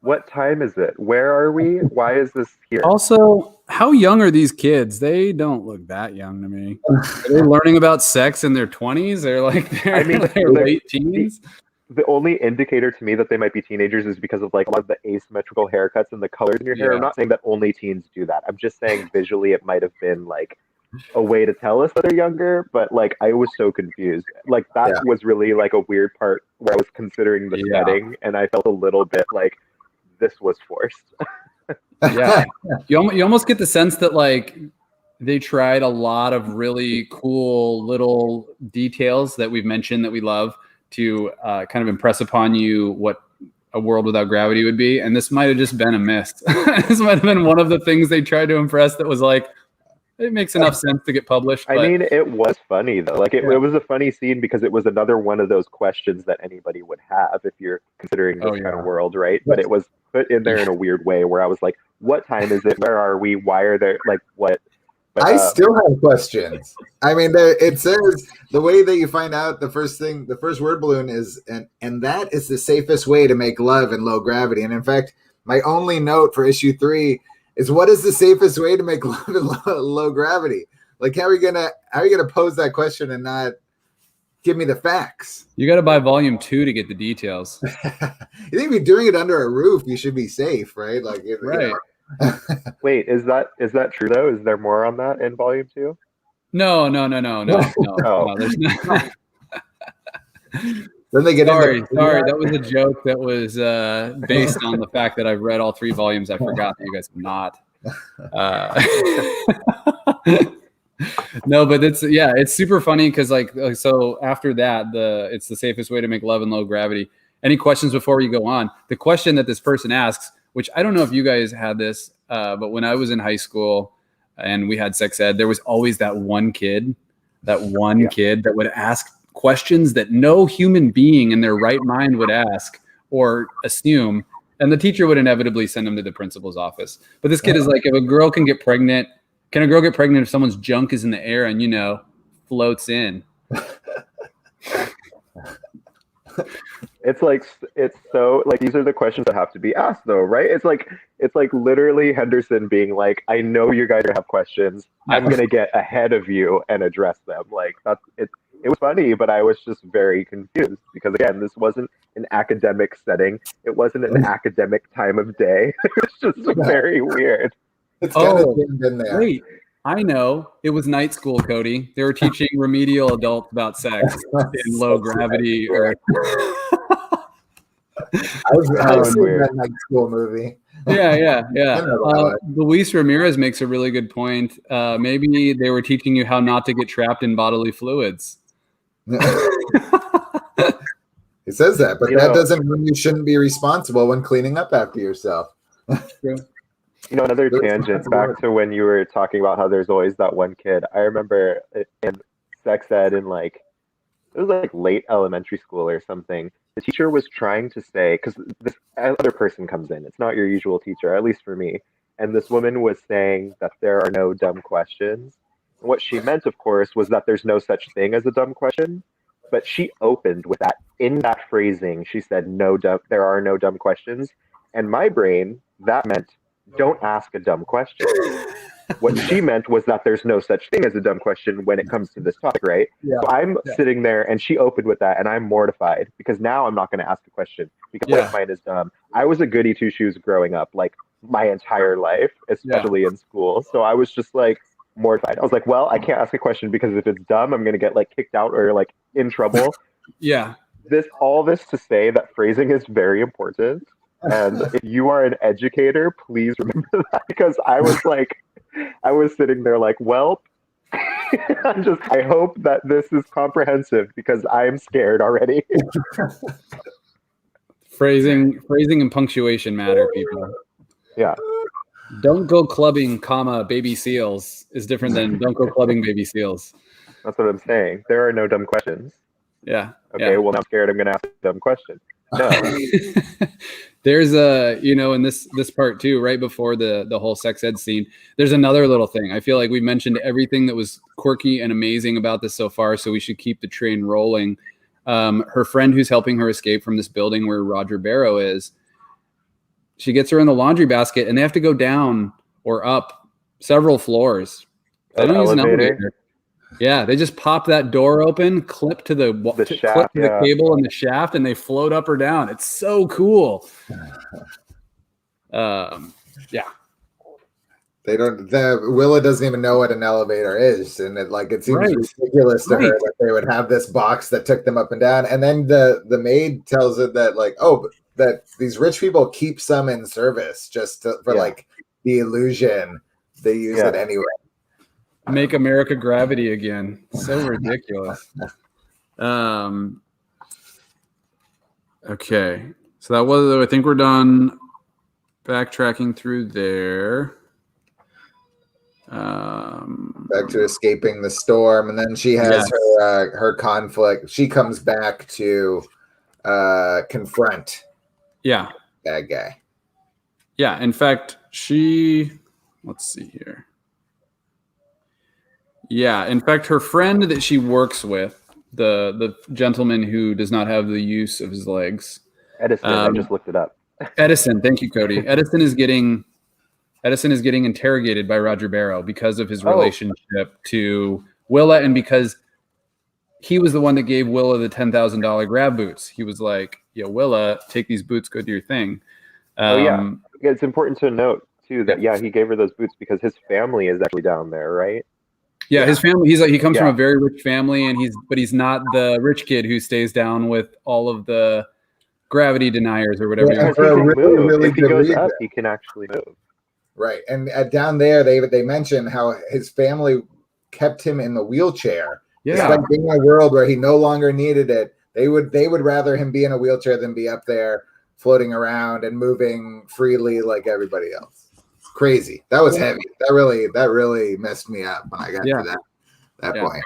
Speaker 3: What time is it? Where are we? Why is this here?
Speaker 1: Also, how young are these kids? They don't look that young to me. Are they learning about sex in their 20s? They're like they're late teens.
Speaker 3: The only indicator to me that they might be teenagers is because of like a lot of the asymmetrical haircuts and the colors in your hair. I'm not saying that only teens do that. I'm just saying visually it might have been like a way to tell us that they're younger, but like I was so confused. Like that was really like a weird part where I was considering the setting, and I felt a little bit like this was forced.
Speaker 1: Yeah. You almost get the sense that like they tried a lot of really cool little details that we've mentioned that we love to kind of impress upon you what a world without gravity would be. And this might have just been a miss. This might have been one of the things they tried to impress that was like, it makes enough sense to get published.
Speaker 3: I mean, it was funny though. Like it was a funny scene because it was another one of those questions that anybody would have if you're considering this kind of world, right? But it was put in there in a weird way where I was like, what time is it? Where are we? Why are there like what? But,
Speaker 2: I still have questions. I mean, it says the way that you find out the first word balloon is, and that is the safest way to make love in low gravity. And in fact, my only note for issue 3 is, what is the safest way to make love in low gravity? Like, how are you gonna pose that question and not give me the facts?
Speaker 1: You got to buy volume 2 to get the details.
Speaker 2: You think if you're doing it under a roof, you should be safe, right? Like,
Speaker 1: right.
Speaker 2: You know.
Speaker 3: Wait, is that true though? Is there more on that in volume 2?
Speaker 1: No.
Speaker 3: Oh.
Speaker 1: No, there's not.
Speaker 2: Then they get
Speaker 1: sorry. That was a joke that was based on the fact that I've read all 3 volumes. I forgot that you guys have not. No, but it's super funny because like so after that, it's the safest way to make love in low gravity. Any questions before we go on? The question that this person asks, which I don't know if you guys had this, but when I was in high school and we had sex ed, there was always that one kid that would ask questions that no human being in their right mind would ask or assume. And the teacher would inevitably send him to the principal's office. But this kid is like, if a girl can get pregnant, can a girl get pregnant if someone's junk is in the air and, floats in?
Speaker 3: It's so like, these are the questions that have to be asked though, right? It's like literally Henderson being like, I know you guys have questions. I'm going to get ahead of you and address them. Like it was funny, but I was just very confused because again, this wasn't an academic setting. It wasn't an academic time of day. It was just very weird.
Speaker 2: It's kind of been there.
Speaker 1: Wait, I know. It was night school, Cody. They were teaching remedial adults about sex in low gravity.
Speaker 2: I've seen that night school movie.
Speaker 1: Yeah. Luis Ramirez makes a really good point. Maybe they were teaching you how not to get trapped in bodily fluids.
Speaker 2: It says that, but that doesn't mean you shouldn't be responsible when cleaning up after yourself.
Speaker 1: True.
Speaker 3: Another tangent back to when you were talking about how there's always that one kid. I remember in sex ed in it was like late elementary school or something. The teacher was trying to say, because this other person comes in, it's not your usual teacher, at least for me. And this woman was saying that there are no dumb questions. And what she meant, of course, was that there's no such thing as a dumb question. But she opened with that. In that phrasing, she said, there are no dumb questions. And my brain, that meant, don't ask a dumb question. What she meant was that there's no such thing as a dumb question when it comes to this topic, right? Yeah. So I'm sitting there and she opened with that and I'm mortified because now I'm not going to ask a question because mine is dumb. I was a goody two shoes growing up, like my entire life, especially in school. So I was just like mortified. I was like, well, I can't ask a question because if it's dumb, I'm going to get like kicked out or like in trouble. All this to say that phrasing is very important. And if you are an educator, please remember that because I was sitting there like, well, I hope that this is comprehensive because I'm scared already.
Speaker 1: Phrasing and punctuation matter, people.
Speaker 3: Yeah.
Speaker 1: Don't go clubbing, baby seals is different than don't go clubbing baby seals.
Speaker 3: That's what I'm saying. There are no dumb questions.
Speaker 1: Yeah.
Speaker 3: Okay, well, now I'm scared I'm going to ask a dumb question. No.
Speaker 1: There's in this part too, right before the whole sex ed scene, there's another little thing. I feel like we mentioned everything that was quirky and amazing about this so far, so we should keep the train rolling. Her friend who's helping her escape from this building where Roger Barrow is, she gets her in the laundry basket and they have to go down or up several floors. They don't use an elevator. Yeah, they just pop that door open, clip to the cable and the shaft, and they float up or down. It's so cool.
Speaker 2: They don't. Willa doesn't even know what an elevator is, and it seems ridiculous to her that they would have this box that took them up and down. And then the maid tells her that that these rich people keep some in service just for the illusion. They use it anyway.
Speaker 1: Make America gravity again. So ridiculous. Okay. So that was, I think we're done backtracking through there.
Speaker 2: Back to escaping the storm. And then she has her conflict. She comes back to confront bad guy.
Speaker 1: Yeah. In fact, let's see here. Yeah, in fact, her friend that she works with, the gentleman who does not have the use of his legs.
Speaker 3: Edison, I just looked it up.
Speaker 1: Edison, thank you, Cody. Edison is getting interrogated by Roger Barrow because of his relationship to Willa and because he was the one that gave Willa the $10,000 grab boots. He was like, "Yeah, Willa, take these boots, go do your thing."
Speaker 3: It's important to note too that he gave her those boots because his family is actually down there, right?
Speaker 1: Yeah, his family. He comes from a very rich family, and he's not the rich kid who stays down with all of the gravity deniers or whatever.
Speaker 3: Yeah, if he goes up, he can actually move.
Speaker 2: Right, and down there, they mention how his family kept him in the wheelchair. Yeah, despite being in a world where he no longer needed it, they would rather him be in a wheelchair than be up there floating around and moving freely like everybody else. Crazy. That was heavy. That really messed me up when I got to that point.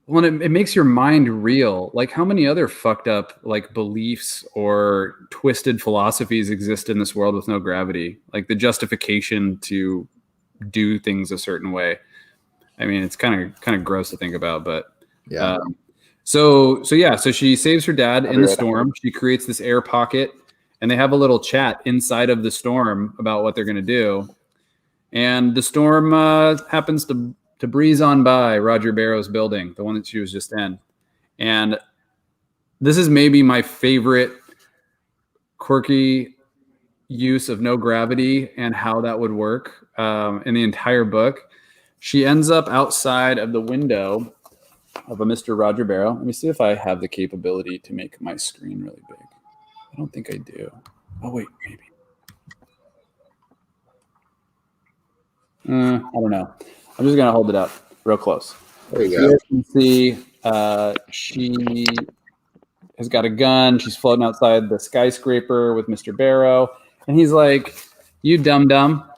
Speaker 1: Well, it makes your mind real. Like, how many other fucked up like beliefs or twisted philosophies exist in this world with no gravity? Like the justification to do things a certain way. I mean, it's kind of gross to think about, but
Speaker 2: Yeah.
Speaker 1: So she saves her dad in the storm. She creates this air pocket, and they have a little chat inside of the storm about what they're going to do. And the storm happens to breeze on by Roger Barrow's building, the one that she was just in. And this is maybe my favorite quirky use of no gravity and how that would work in the entire book. She ends up outside of the window of a Mr. Roger Barrow. Let me see if I have the capability to make my screen really big. I don't think I do. Oh, wait, maybe. I don't know. I'm just going to hold it up real close.
Speaker 2: There you
Speaker 1: go.
Speaker 2: You
Speaker 1: can see she has got a gun. She's floating outside the skyscraper with Mr. Barrow. And he's like, you dum-dum.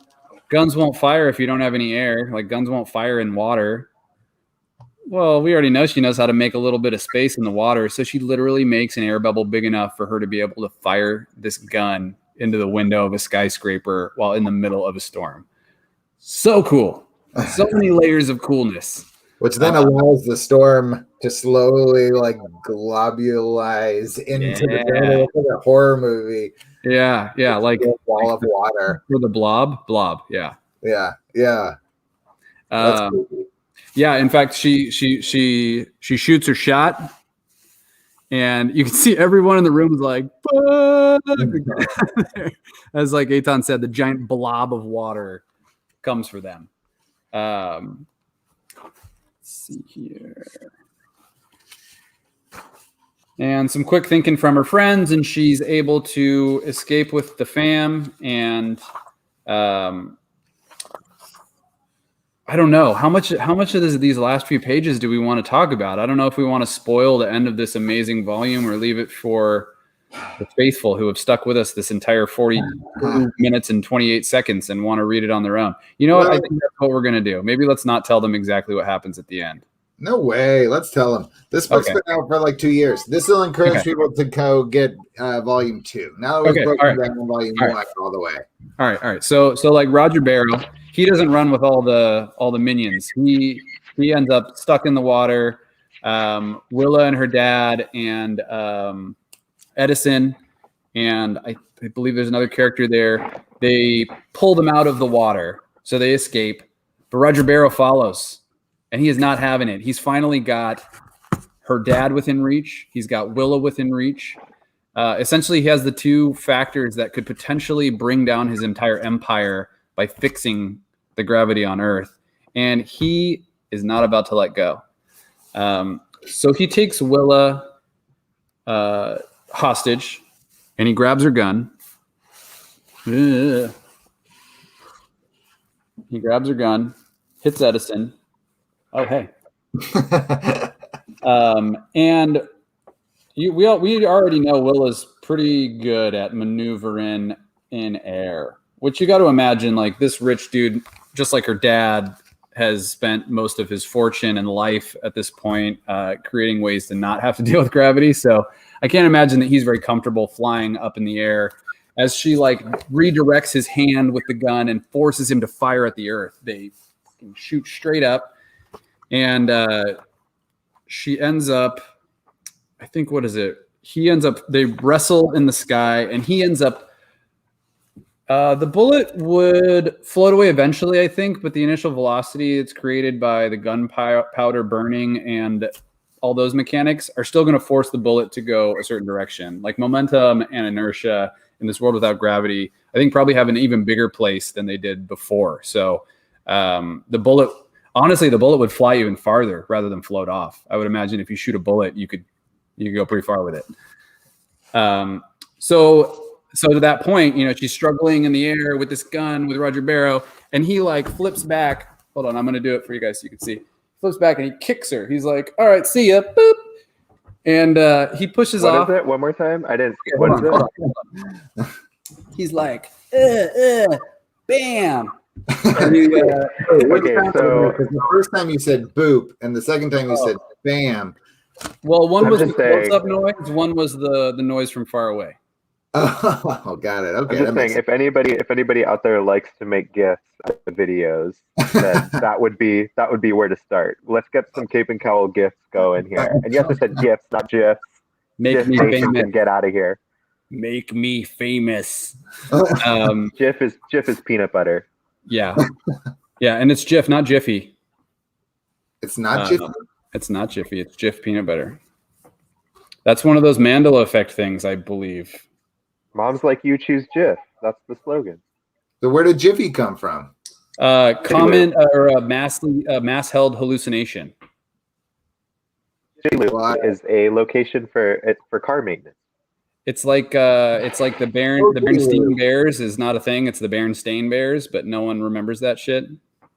Speaker 1: Guns won't fire if you don't have any air. Like, guns won't fire in water. Well, we already know she knows how to make a little bit of space in the water. So she literally makes an air bubble big enough for her to be able to fire this gun into the window of a skyscraper while in the middle of a storm. So cool. So many layers of coolness.
Speaker 2: Which then allows the storm to slowly like globulize into the horror movie.
Speaker 1: Yeah, like
Speaker 2: a wall of water.
Speaker 1: For the blob, yeah.
Speaker 2: Yeah.
Speaker 1: Yeah, in fact, she shoots her shot, and you can see everyone in the room is like, fuck! As like Eitan said, the giant blob of water comes for them. Let's see here. And some quick thinking from her friends, and she's able to escape with the fam. And I don't know how much of these last few pages do we want to talk about? I don't know if we want to spoil the end of this amazing volume or leave it for the faithful who have stuck with us this entire 42 minutes and 28 seconds and want to read it on their own. You know what? I think that's what we're going to do. Maybe let's not tell them exactly what happens at the end.
Speaker 2: No way. Let's tell them. This book's been out for like 2 years. This will encourage people to go get volume 2. Now that we've broken down in volume 1 all the way.
Speaker 1: All right. So like Roger Barrow, he doesn't run with all the minions. He ends up stuck in the water. Willa and her dad and Edison, and I believe there's another character there. They pull them out of the water, so they escape. But Roger Barrow follows, and he is not having it. He's finally got her dad within reach. He's got Willa within reach. Essentially, he has the two factors that could potentially bring down his entire empire by fixing the gravity on Earth, and he is not about to let go. So he takes Willa hostage, and he grabs her gun. He grabs her gun, hits Edison. Oh, hey. And we already know Willa's pretty good at maneuvering in air, which you got to imagine, like, this rich dude, just like her dad, has spent most of his fortune and life at this point creating ways to not have to deal with gravity. So I can't imagine that he's very comfortable flying up in the air as she like redirects his hand with the gun and forces him to fire at the earth. They shoot straight up, and she ends up, I think, what is it? They wrestle in the sky, and he ends up, the bullet would float away eventually, I think, but the initial velocity it's created by the gunpowder burning and all those mechanics are still going to force the bullet to go a certain direction. Like momentum and inertia in this world without gravity, I think probably have an even bigger place than they did before. So the bullet would fly even farther rather than float off. I would imagine if you shoot a bullet, you could go pretty far with it. So to that point, she's struggling in the air with this gun with Roger Barrow, and he like flips back. Hold on, I'm going to do it for you guys so you can see. Flips back and he kicks her. He's like, all right, see ya. Boop. And he pushes off.
Speaker 3: What is it? One more time? I didn't see. What is it?
Speaker 1: He's like, bam.
Speaker 3: Okay, so
Speaker 2: the first time you said boop, and the second time you said bam.
Speaker 1: Well, one
Speaker 3: I'm
Speaker 1: was the
Speaker 3: just saying-
Speaker 1: close-up noise. One was the noise from far away.
Speaker 2: Oh, got it. Okay,
Speaker 3: I'm just saying, if anybody out there likes to make GIFs out of videos, then that would be where to start. Let's get some Cape and Cowl GIFs going here. And yes, I said GIFs, not GIFs.
Speaker 1: Make me
Speaker 3: Nation
Speaker 1: famous.
Speaker 3: can get out of here.
Speaker 1: Make me famous.
Speaker 3: GIF is peanut butter.
Speaker 1: Yeah, yeah, and it's Jif, not Jiffy.
Speaker 2: It's not Jiffy.
Speaker 1: It's not Jiffy. It's Jif peanut butter. That's one of those Mandela effect things, I believe.
Speaker 3: Moms like you choose GIF. That's the slogan.
Speaker 2: So where did Jiffy come from?
Speaker 1: Comment or a mass held hallucination.
Speaker 3: Jiffy is a location for car maintenance.
Speaker 1: It's like the Berenstain Bears is not a thing. It's the Berenstain Bears, but no one remembers that shit.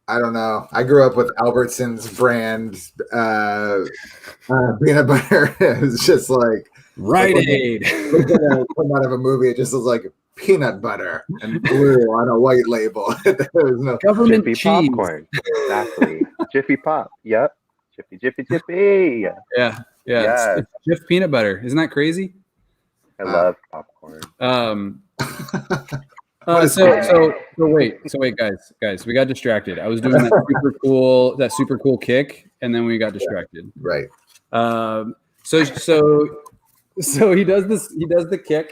Speaker 2: I don't know. I grew up with Albertsons brand peanut butter. It was just like
Speaker 1: Rite Aid.
Speaker 2: Come out of a movie, it just was like peanut butter and blue on a white label. There was no
Speaker 1: government
Speaker 3: Jiffy
Speaker 1: cheese.
Speaker 3: Popcorn. Exactly. Jiffy Pop. Yep. Jiffy.
Speaker 1: Yeah.
Speaker 3: Yes.
Speaker 1: It's Jif peanut butter. Isn't that crazy?
Speaker 3: I love popcorn.
Speaker 1: So wait, guys, we got distracted. I was doing that super cool kick, and then we got distracted.
Speaker 2: Right.
Speaker 1: So he does the kick.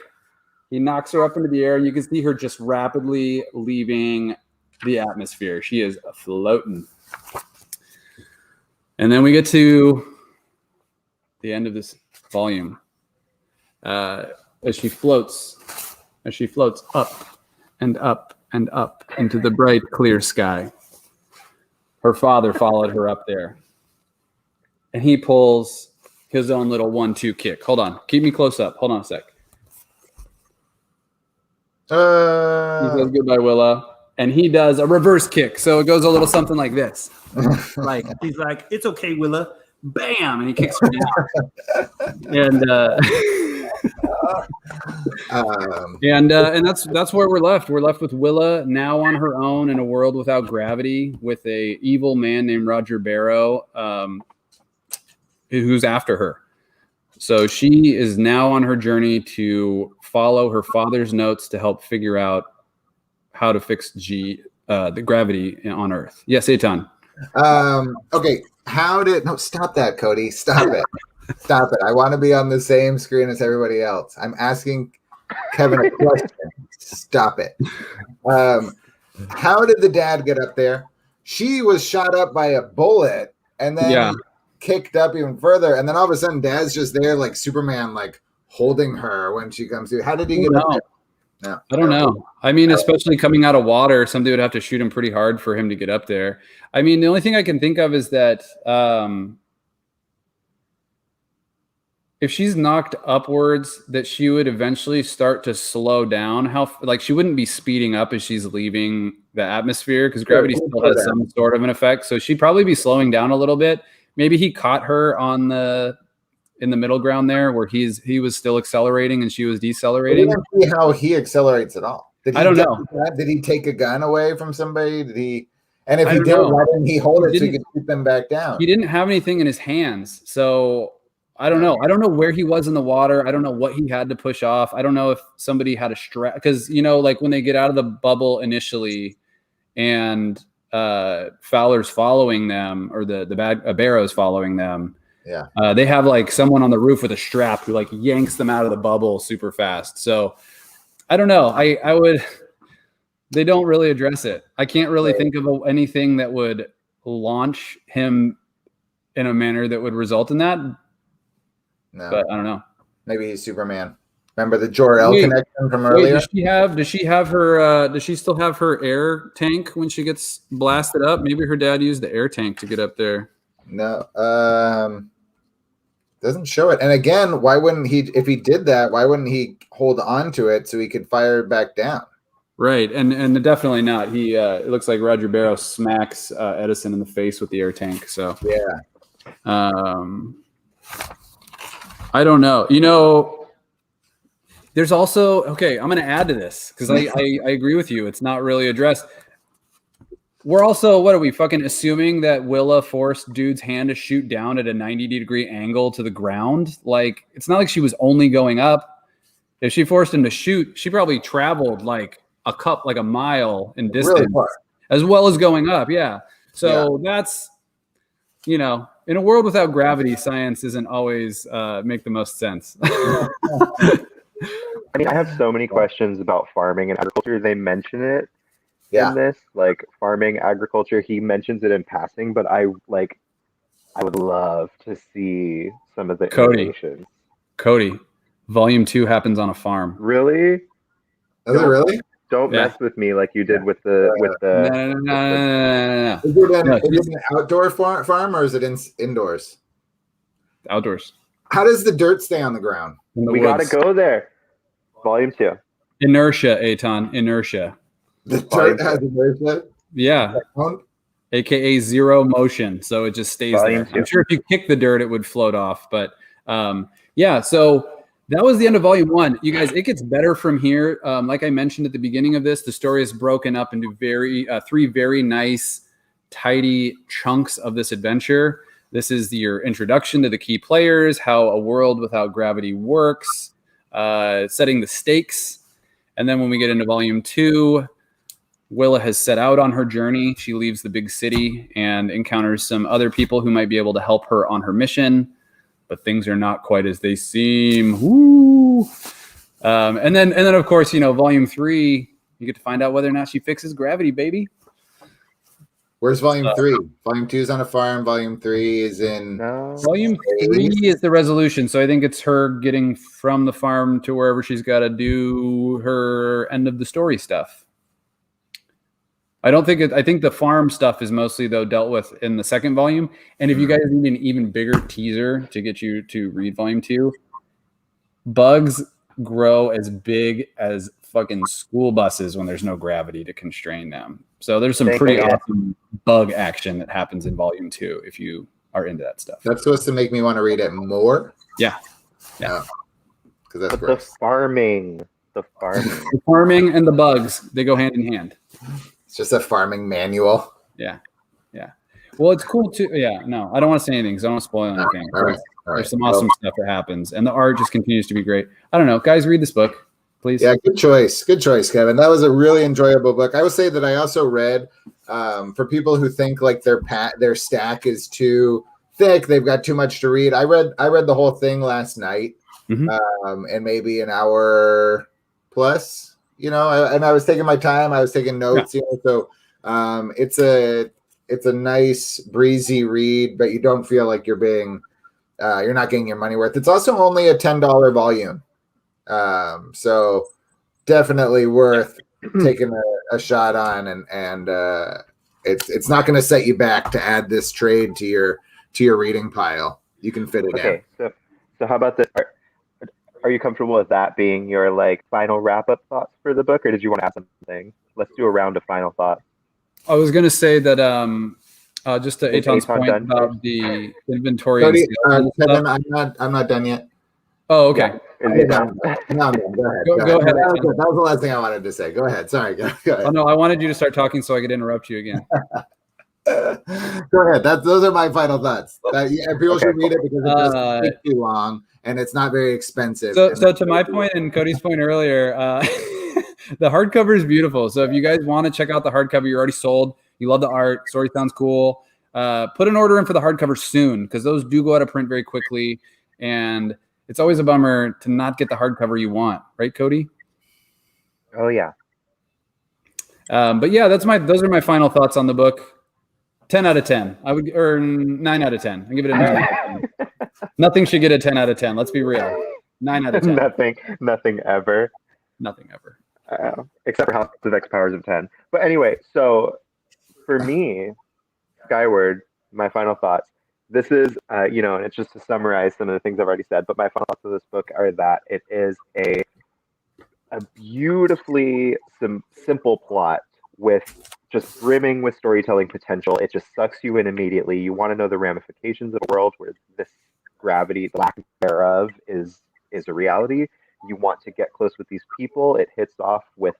Speaker 1: He knocks her up into the air, and you can see her just rapidly leaving the atmosphere. She is floating. And then we get to the end of this volume. As she floats up and up and up into the bright, clear sky. Her father followed her up there. And he pulls his own little 1-2 kick. Hold on. Keep me close up. Hold on a sec. He says goodbye, Willa. And he does a reverse kick. So it goes a little something like this. Like he's like, it's okay, Willa. Bam! And he kicks her down. And that's where we're left. We're left with Willa now on her own in a world without gravity, with a evil man named Roger Barrow, who's after her. So she is now on her journey to follow her father's notes to help figure out how to fix the gravity on Earth. Yes, Eitan.
Speaker 2: Okay. Stop that, Cody. Stop it. Stop it. I want to be on the same screen as everybody else. I'm asking Kevin a question. Stop it. How did the dad get up there? She was shot up by a bullet and then kicked up even further. And then all of a sudden, Dad's just there like Superman, like holding her when she comes through. How did he get up there? No.
Speaker 1: I don't know. I mean, especially coming out of water, somebody would have to shoot him pretty hard for him to get up there. I mean, the only thing I can think of is that if she's knocked upwards, that she would eventually start to slow down. She wouldn't be speeding up as she's leaving the atmosphere because gravity still has some sort of an effect. So she'd probably be slowing down a little bit. Maybe he caught her in the middle ground there where he was still accelerating and she was decelerating.
Speaker 2: I don't see how he accelerates at all.
Speaker 1: I don't know.
Speaker 2: Did he take a gun away from somebody? Did he? And if he did, why didn't he hold it so he could shoot them back down?
Speaker 1: He didn't have anything in his hands. So I don't know. I don't know where he was in the water. I don't know what he had to push off. I don't know if somebody had a strap because, like when they get out of the bubble initially and Fowler's following them or the bad Barrow's following them.
Speaker 2: Yeah.
Speaker 1: They have like someone on the roof with a strap who like yanks them out of the bubble super fast. So I don't know. They don't really address it. I can't really think of anything that would launch him in a manner that would result in that.
Speaker 2: No.
Speaker 1: But I don't know.
Speaker 2: Maybe he's Superman. Remember the Jor-El connection from earlier?
Speaker 1: Does she still have her air tank when she gets blasted up? Maybe her dad used the air tank to get up there.
Speaker 2: No. Doesn't show it. And again, why wouldn't he, if he did that, why wouldn't he hold on to it so he could fire it back down?
Speaker 1: Right. And definitely not. He it looks like Roger Barrow smacks Edison in the face with the air tank. So
Speaker 2: yeah.
Speaker 1: I don't know. There's also, okay, I'm going to add to this because I agree with you. It's not really addressed. We're also, what are we fucking assuming that Willa forced dude's hand to shoot down at a 90-degree angle to the ground? Like, it's not like she was only going up. If she forced him to shoot, she probably traveled like a mile in distance,
Speaker 2: Really far.
Speaker 1: as well as going up. Yeah. So that's, in a world without gravity, science doesn't always make the most sense.
Speaker 3: I mean, I have so many questions about farming and agriculture. They mention it in this, like farming, agriculture. He mentions it in passing, but I would love to see some of the innovations.
Speaker 1: Cody, Volume 2 happens on a farm.
Speaker 3: Really?
Speaker 2: Is it really?
Speaker 3: Don't mess with me like you did with the
Speaker 1: No.
Speaker 2: Is it an outdoor farm or is it indoors?
Speaker 1: Outdoors.
Speaker 2: How does the dirt stay on the ground?
Speaker 3: We got to go there. Volume 2.
Speaker 1: Inertia, Eitan. Inertia.
Speaker 2: The dirt has inertia?
Speaker 1: Yeah. AKA zero motion. So it just stays there. I'm sure if you kick the dirt, it would float off. But so that was the end of Volume 1. You guys, it gets better from here. Like I mentioned at the beginning of this, the story is broken up into three very nice, tidy chunks of this adventure. This is your introduction to the key players, how a world without gravity works, setting the stakes. And then when we get into Volume 2, Willa has set out on her journey. She leaves the big city and encounters some other people who might be able to help her on her mission. But things are not quite as they seem. Woo! And then of course, Volume 3, you get to find out whether or not she fixes gravity, baby.
Speaker 2: Where's Volume 3? Volume 2 is on a farm. Volume 3 is in...
Speaker 1: Volume 3 is the resolution. So I think it's her getting from the farm to wherever she's got to do her end of the story stuff. I think the farm stuff is mostly, though, dealt with in the second volume. And if you guys need an even bigger teaser to get you to read Volume 2, bugs grow as big as fucking school buses when there's no gravity to constrain them. So there's some pretty awesome bug action that happens in Volume 2 if you are into that stuff.
Speaker 2: That's supposed to make me want to read it more?
Speaker 1: Yeah.
Speaker 2: Because that's
Speaker 3: gross. The
Speaker 1: farming and the bugs, they go hand in hand.
Speaker 2: It's just a farming manual.
Speaker 1: Yeah. Well, it's cool too. Yeah, no, I don't want to say anything because I don't want to spoil anything.
Speaker 2: All right.
Speaker 1: There's some awesome stuff that happens, and the art just continues to be great. I don't know, guys, read this book, please.
Speaker 2: Yeah, good choice, Kevin. That was a really enjoyable book. I would say that I also read for people who think like their stack is too thick, they've got too much to read. I read the whole thing last night, and maybe an hour plus. And I was taking my time. I was taking notes. So it's a nice breezy read, but you don't feel like you're not getting your money worth. It's also only a $10 volume, so definitely worth taking a shot on. And it's not going to set you back to add this trade to your reading pile. You can fit it in.
Speaker 3: So how about this? Are you comfortable with that being your final wrap-up thoughts for the book, or did you want to add something? Let's do a round of final thoughts.
Speaker 1: I was going to say that just to Eitan's point about the inventory.
Speaker 2: Cody, Kevin, I'm not done yet.
Speaker 1: Oh, okay.
Speaker 2: Yeah. No, go ahead.
Speaker 1: Go ahead.
Speaker 2: That was the last thing I wanted to say. Go ahead. Sorry. Go ahead.
Speaker 1: Oh no, I wanted you to start talking so I could interrupt you again.
Speaker 2: Go ahead. Those are my final thoughts. People should read it because it doesn't take too long and it's not very expensive.
Speaker 1: So to my point and Cody's point earlier, the hardcover is beautiful. So if you guys want to check out the hardcover, you're already sold. You love the art. Story sounds cool. Put an order in for the hardcover soon because those do go out of print very quickly. And it's always a bummer to not get the hardcover you want. Right, Cody?
Speaker 3: Oh, yeah.
Speaker 1: But yeah, those are my final thoughts on the book. 10 out of 10. I would earn 9 out of 10. I give it a 9 out of 10. Nothing should get a 10 out of 10. Let's be real. 9 out of 10.
Speaker 3: Nothing ever.
Speaker 1: Nothing ever.
Speaker 3: Except for House of X Powers of 10. But anyway, so for me, Skyward, my final thoughts. This is, and it's just to summarize some of the things I've already said, but my final thoughts of this book are that it is a beautifully simple plot with just brimming with storytelling potential. It just sucks you in immediately. You want to know the ramifications of a world where this gravity, the lack thereof, is a reality. You want to get close with these people. It hits off with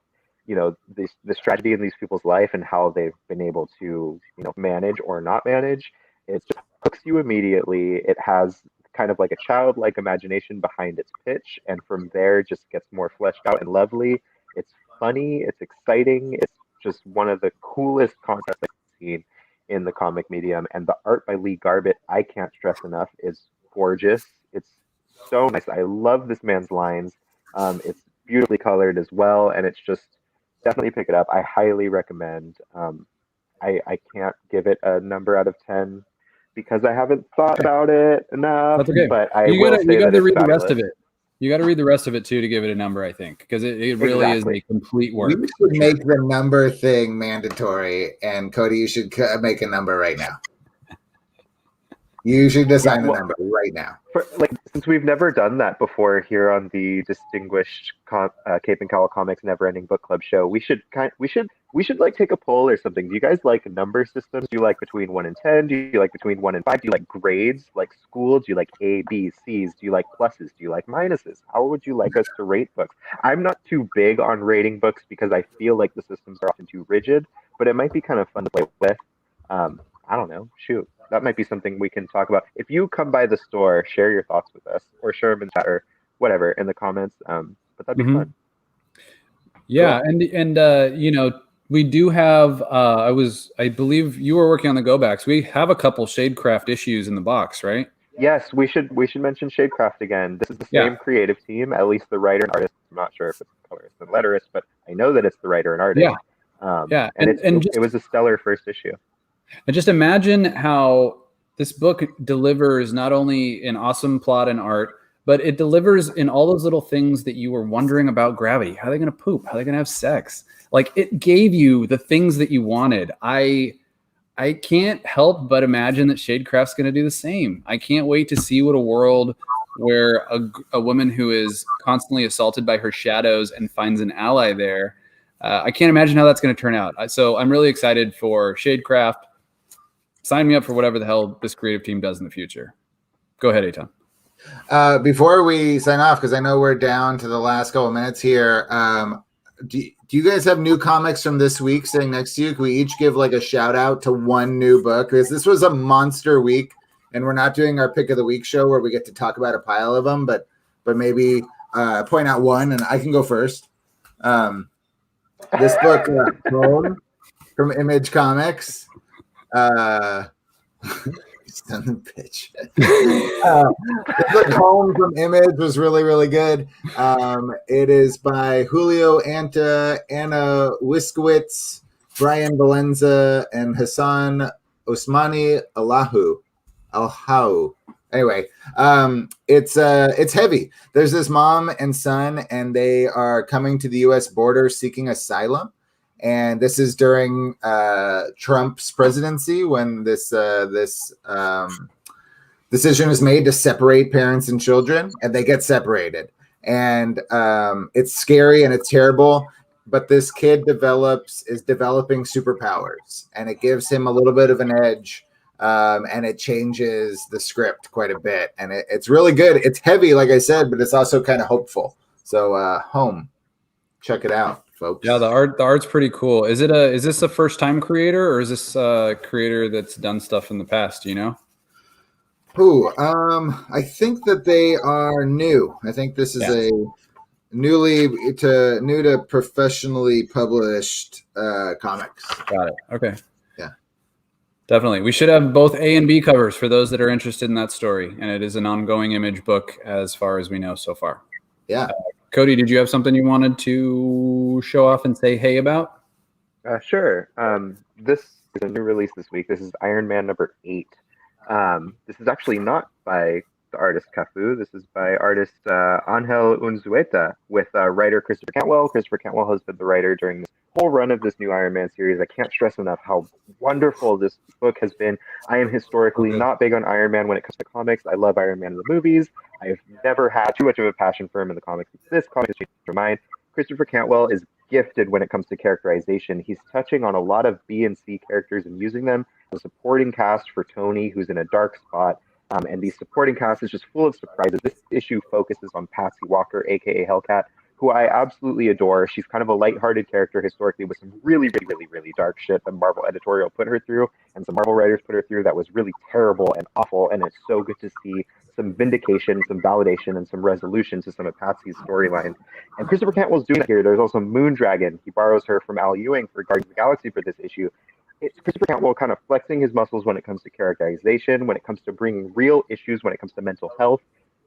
Speaker 3: this tragedy in these people's life and how they've been able to, manage or not manage. It just hooks you immediately. It has kind of like a childlike imagination behind its pitch, and from there just gets more fleshed out and lovely. It's funny, it's exciting, it's just one of the coolest concepts I've seen in the comic medium. And the art by Lee Garbett, I can't stress enough, is gorgeous. It's so nice. I love this man's lines. It's beautifully colored as well, and it's just definitely pick it up. I highly recommend. I can't give it a number out of 10 because I haven't thought about it enough.
Speaker 1: That's okay.
Speaker 3: But I will say
Speaker 1: you
Speaker 3: that
Speaker 1: gotta
Speaker 3: it's
Speaker 1: read the
Speaker 3: fabulous.
Speaker 1: rest of it. You got to read the rest of it too to give it a number, I think, because it really
Speaker 3: Exactly.
Speaker 1: is a complete work.
Speaker 2: We should make the number thing mandatory, and Cody, you should make a number right now. You should assign a number right now.
Speaker 3: Since we've never done that before here on the distinguished Cape and Cowl Comics Never Ending Book Club show, we should like take a poll or something. Do you guys like number systems? Do you like between 1 and 10? Do you like between 1 and 5? Do you like grades like school? Do you like A, B, C's? Do you like pluses? Do you like minuses? How would you like us to rate books? I'm not too big on rating books because I feel like the systems are often too rigid, but it might be kind of fun to play with. I don't know. Shoot. That might be something we can talk about. If you come by the store, share your thoughts with us, or share them in chat or whatever in the comments. But that'd be fun.
Speaker 1: Yeah, cool. And we do have. I believe you were working on the go backs. We have a couple Shadecraft issues in the box, right?
Speaker 3: Yes, we should mention Shadecraft again. This is the same creative team, at least the writer and artist. I'm not sure if it's the colorist and letterist, but I know that it's the writer and artist.
Speaker 1: Yeah,
Speaker 3: it was a stellar first issue.
Speaker 1: And just imagine how this book delivers not only an awesome plot and art, but it delivers in all those little things that you were wondering about gravity. How are they going to poop? How are they going to have sex? Like, it gave you the things that you wanted. I can't help but imagine that Shadecraft's going to do the same. I can't wait to see what a world where a woman who is constantly assaulted by her shadows and finds an ally there. I can't imagine how that's going to turn out. So I'm really excited for Shadecraft. Sign me up for whatever the hell this creative team does in the future. Go ahead, Eitan.
Speaker 2: Before we sign off, because I know we're down to the last couple of minutes here, do you guys have new comics from this week sitting next to you? Can we each give like a shout out to one new book? Because this was a monster week, and we're not doing our pick of the week show where we get to talk about a pile of them, but maybe point out one, and I can go first. This book, Home, from Image Comics. Son of a bitch. This book, Home, from Image, was really, really good. It is by Julio Anta, Anna Wiskowitz, Brian Valenza, and Hassan Osmani Alhau. Anyway, it's heavy. There's this mom and son, and they are coming to the U.S. border seeking asylum. And this is during Trump's presidency, when this decision is made to separate parents and children, and they get separated. And it's scary and it's terrible. But this kid is developing superpowers, and it gives him a little bit of an edge. And it changes the script quite a bit, and it's really good. It's heavy, like I said, but it's also kind of hopeful. So, Home, check it out, folks.
Speaker 1: Yeah, the art's pretty cool. Is this a first time creator, or is this a creator that's done stuff in the past? Do you know?
Speaker 2: I think that they are new. I think this is a new to professionally published comics.
Speaker 1: Got it. Okay. Definitely. We should have both A and B covers for those that are interested in that story. And it is an ongoing Image book as far as we know so far.
Speaker 2: Yeah.
Speaker 1: Cody, did you have something you wanted to show off and say hey about?
Speaker 3: Sure. This is a new release this week. This is Iron Man number 8. This is actually not by the artist Cafu. This is by artist Angel Unzueta with writer Christopher Cantwell. Christopher Cantwell has been the writer during this whole run of this new Iron Man series. I can't stress enough how wonderful this book has been. I am historically not big on Iron Man when it comes to comics. I love Iron Man in the movies. I've never had too much of a passion for him in the comics. This comic has changed my mind. Christopher Cantwell is gifted when it comes to characterization. He's touching on a lot of B and C characters and using them as a supporting cast for Tony, who's in a dark spot. And the supporting cast is just full of surprises. This issue focuses on Patsy Walker, aka Hellcat, who I absolutely adore. She's kind of a lighthearted character historically with some really, really, really, really dark shit that Marvel editorial put her through and some Marvel writers put her through that was really terrible and awful. And it's so good to see some vindication, some validation, and some resolution to some of Patsy's storyline. And Christopher Cantwell's doing that here. There's also Moondragon. He borrows her from Al Ewing for Guardians of the Galaxy for this issue. It's Christopher Cantwell kind of flexing his muscles when it comes to characterization, when it comes to bringing real issues, when it comes to mental health,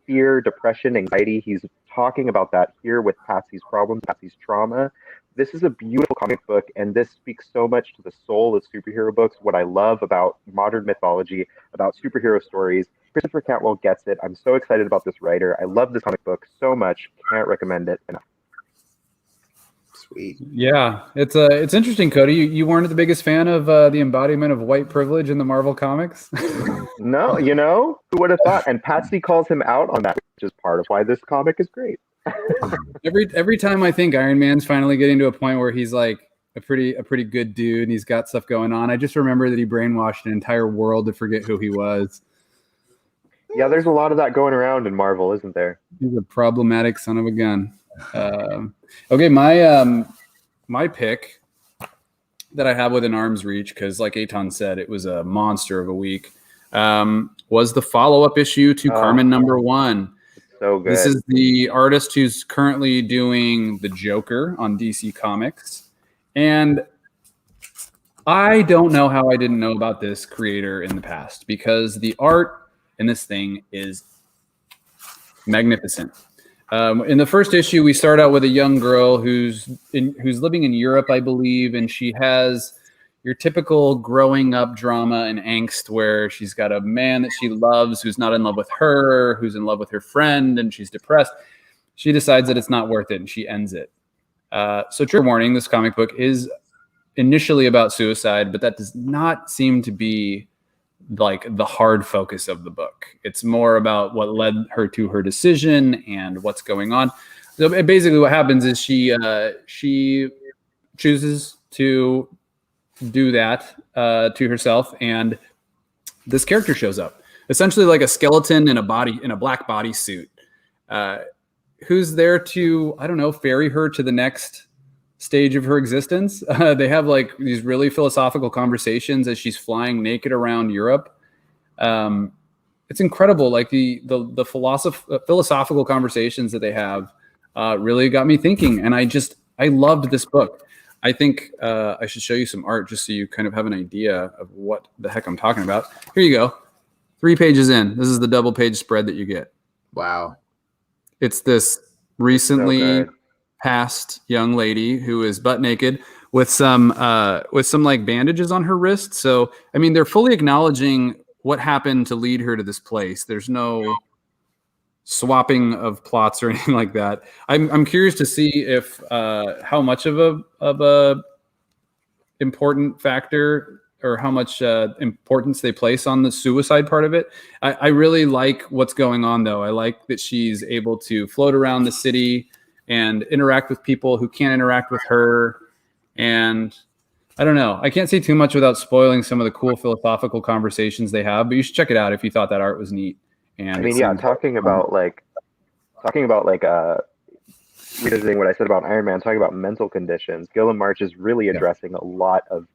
Speaker 3: fear, depression, anxiety. He's talking about that here with Patsy's problems, Patsy's trauma. This is a beautiful comic book, and this speaks so much to the soul of superhero books, what I love about modern mythology, about superhero stories. Christopher Cantwell gets it. I'm so excited about this writer. I love this comic book so much. Can't recommend it enough.
Speaker 2: Sweet.
Speaker 1: Yeah, it's interesting, Cody. You weren't the biggest fan of the embodiment of white privilege in the Marvel comics?
Speaker 3: No, you know, who would have thought? And Patsy calls him out on that, which is part of why this comic is great.
Speaker 1: Every time I think Iron Man's finally getting to a point where he's like a pretty good dude and he's got stuff going on, I just remember that he brainwashed an entire world to forget who he was.
Speaker 3: Yeah, there's a lot of that going around in Marvel, isn't there?
Speaker 1: He's a problematic son of a gun. Okay, my pick that I have within arm's reach, because like Eitan said, it was a monster of a week, was the follow-up issue to Carmen #1.
Speaker 3: So good.
Speaker 1: This is the artist who's currently doing the Joker on DC Comics. And I don't know how I didn't know about this creator in the past, because the art in this thing is magnificent. In the first issue, we start out with a young girl who's living in Europe, I believe, and she has your typical growing up drama and angst where she's got a man that she loves who's not in love with her, who's in love with her friend, and she's depressed. She decides that it's not worth it, and she ends it. So trigger warning, this comic book is initially about suicide, but that does not seem to be like the hard focus of the book. It's more about what led her to her decision and what's going on. So basically what happens is she chooses to do that to herself, and this character shows up, essentially like a skeleton in a black bodysuit, who's there to, I don't know, ferry her to the next stage of her existence. They have like these really philosophical conversations as she's flying naked around Europe. It's incredible. Like the philosophical conversations that they have really got me thinking. And I loved this book. I think I should show you some art just so you kind of have an idea of what the heck I'm talking about. Here you go. 3 pages in. This is the double page spread that you get.
Speaker 2: Wow.
Speaker 1: It's this recently passed young lady who is butt naked with some like bandages on her wrist. So, I mean, they're fully acknowledging what happened to lead her to this place. There's no swapping of plots or anything like that. I'm curious to see if how much of a important factor or how much importance they place on the suicide part of it. I really like what's going on, though. I like that she's able to float around the city and interact with people who can't interact with her. And I don't know. I can't say too much without spoiling some of the cool philosophical conversations they have, but you should check it out if you thought that art was neat. And
Speaker 3: I mean, yeah, talking about revisiting what I said about Iron Man, talking about mental conditions, Gillen March is really addressing a lot of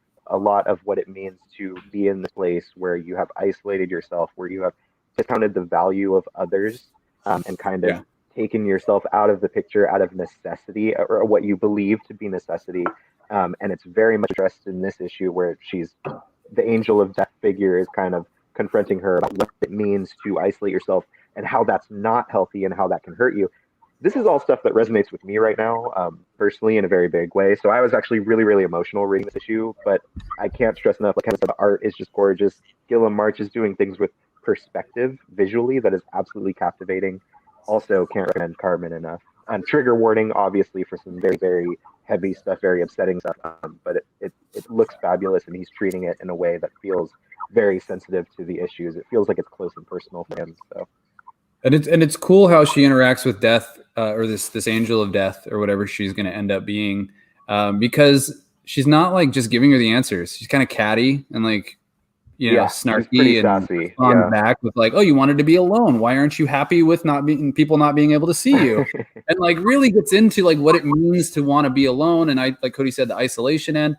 Speaker 3: what it means to be in this place where you have isolated yourself, where you have discounted the value of others, and kind of taken yourself out of the picture, out of necessity, or what you believe to be necessity. And it's very much addressed in this issue where the angel of death figure is kind of confronting her about what it means to isolate yourself and how that's not healthy and how that can hurt you. This is all stuff that resonates with me right now, personally, in a very big way. So I was actually really, really emotional reading this issue, but I can't stress enough, like I said, the art is just gorgeous. Gillen March is doing things with perspective visually that is absolutely captivating. Also, can't recommend Carmen enough. Trigger warning, obviously, for some very, very heavy stuff, very upsetting stuff, but it looks fabulous, and he's treating it in a way that feels very sensitive to the issues. It feels like it's close and personal for him. So,
Speaker 1: and it's cool how she interacts with death, or this angel of death, or whatever she's going to end up being, because she's not like just giving her the answers. She's kind of catty and like snarky and
Speaker 3: sassy.
Speaker 1: respond back with like, "Oh, you wanted to be alone. Why aren't you happy with people not being able to see you?" And like really gets into like what it means to want to be alone. And I, like Cody said, the isolation end.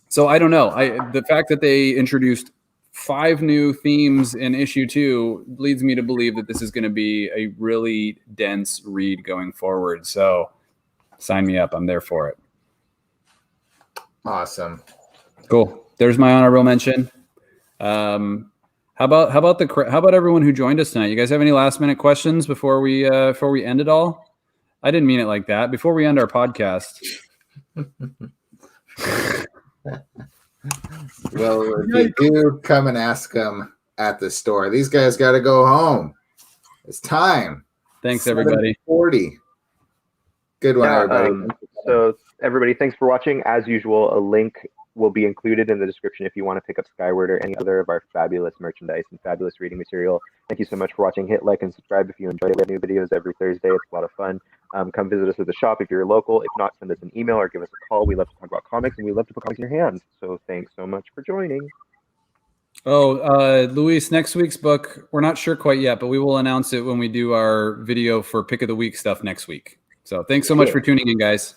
Speaker 1: So I don't know. The fact that they introduced 5 new themes in issue 2 leads me to believe that this is going to be a really dense read going forward. So sign me up. I'm there for it.
Speaker 2: Awesome.
Speaker 1: Cool. There's my honorable mention. How about everyone who joined us tonight? You guys have any last minute questions before we end it all? I didn't mean it like that. Before we end our podcast.
Speaker 2: Well, if you do, come and ask them at the store. These guys got to go home. It's time.
Speaker 1: Thanks, everybody.
Speaker 2: 40. Good one, everybody.
Speaker 3: So, everybody, thanks for watching. As usual, a link will be included in the description if you want to pick up Skyward or any other of our fabulous merchandise and fabulous reading material. Thank you so much for watching. Hit like and subscribe if you enjoy it. We have new videos every Thursday. It's a lot of fun. Come visit us at the shop if you're local. If not, send us an email or give us a call. We love to talk about comics, and we love to put comics in your hands. So thanks so much for joining.
Speaker 1: Oh, Luis, next week's book, we're not sure quite yet, but we will announce it when we do our video for Pick of the Week stuff next week. So thanks so much for tuning in, guys.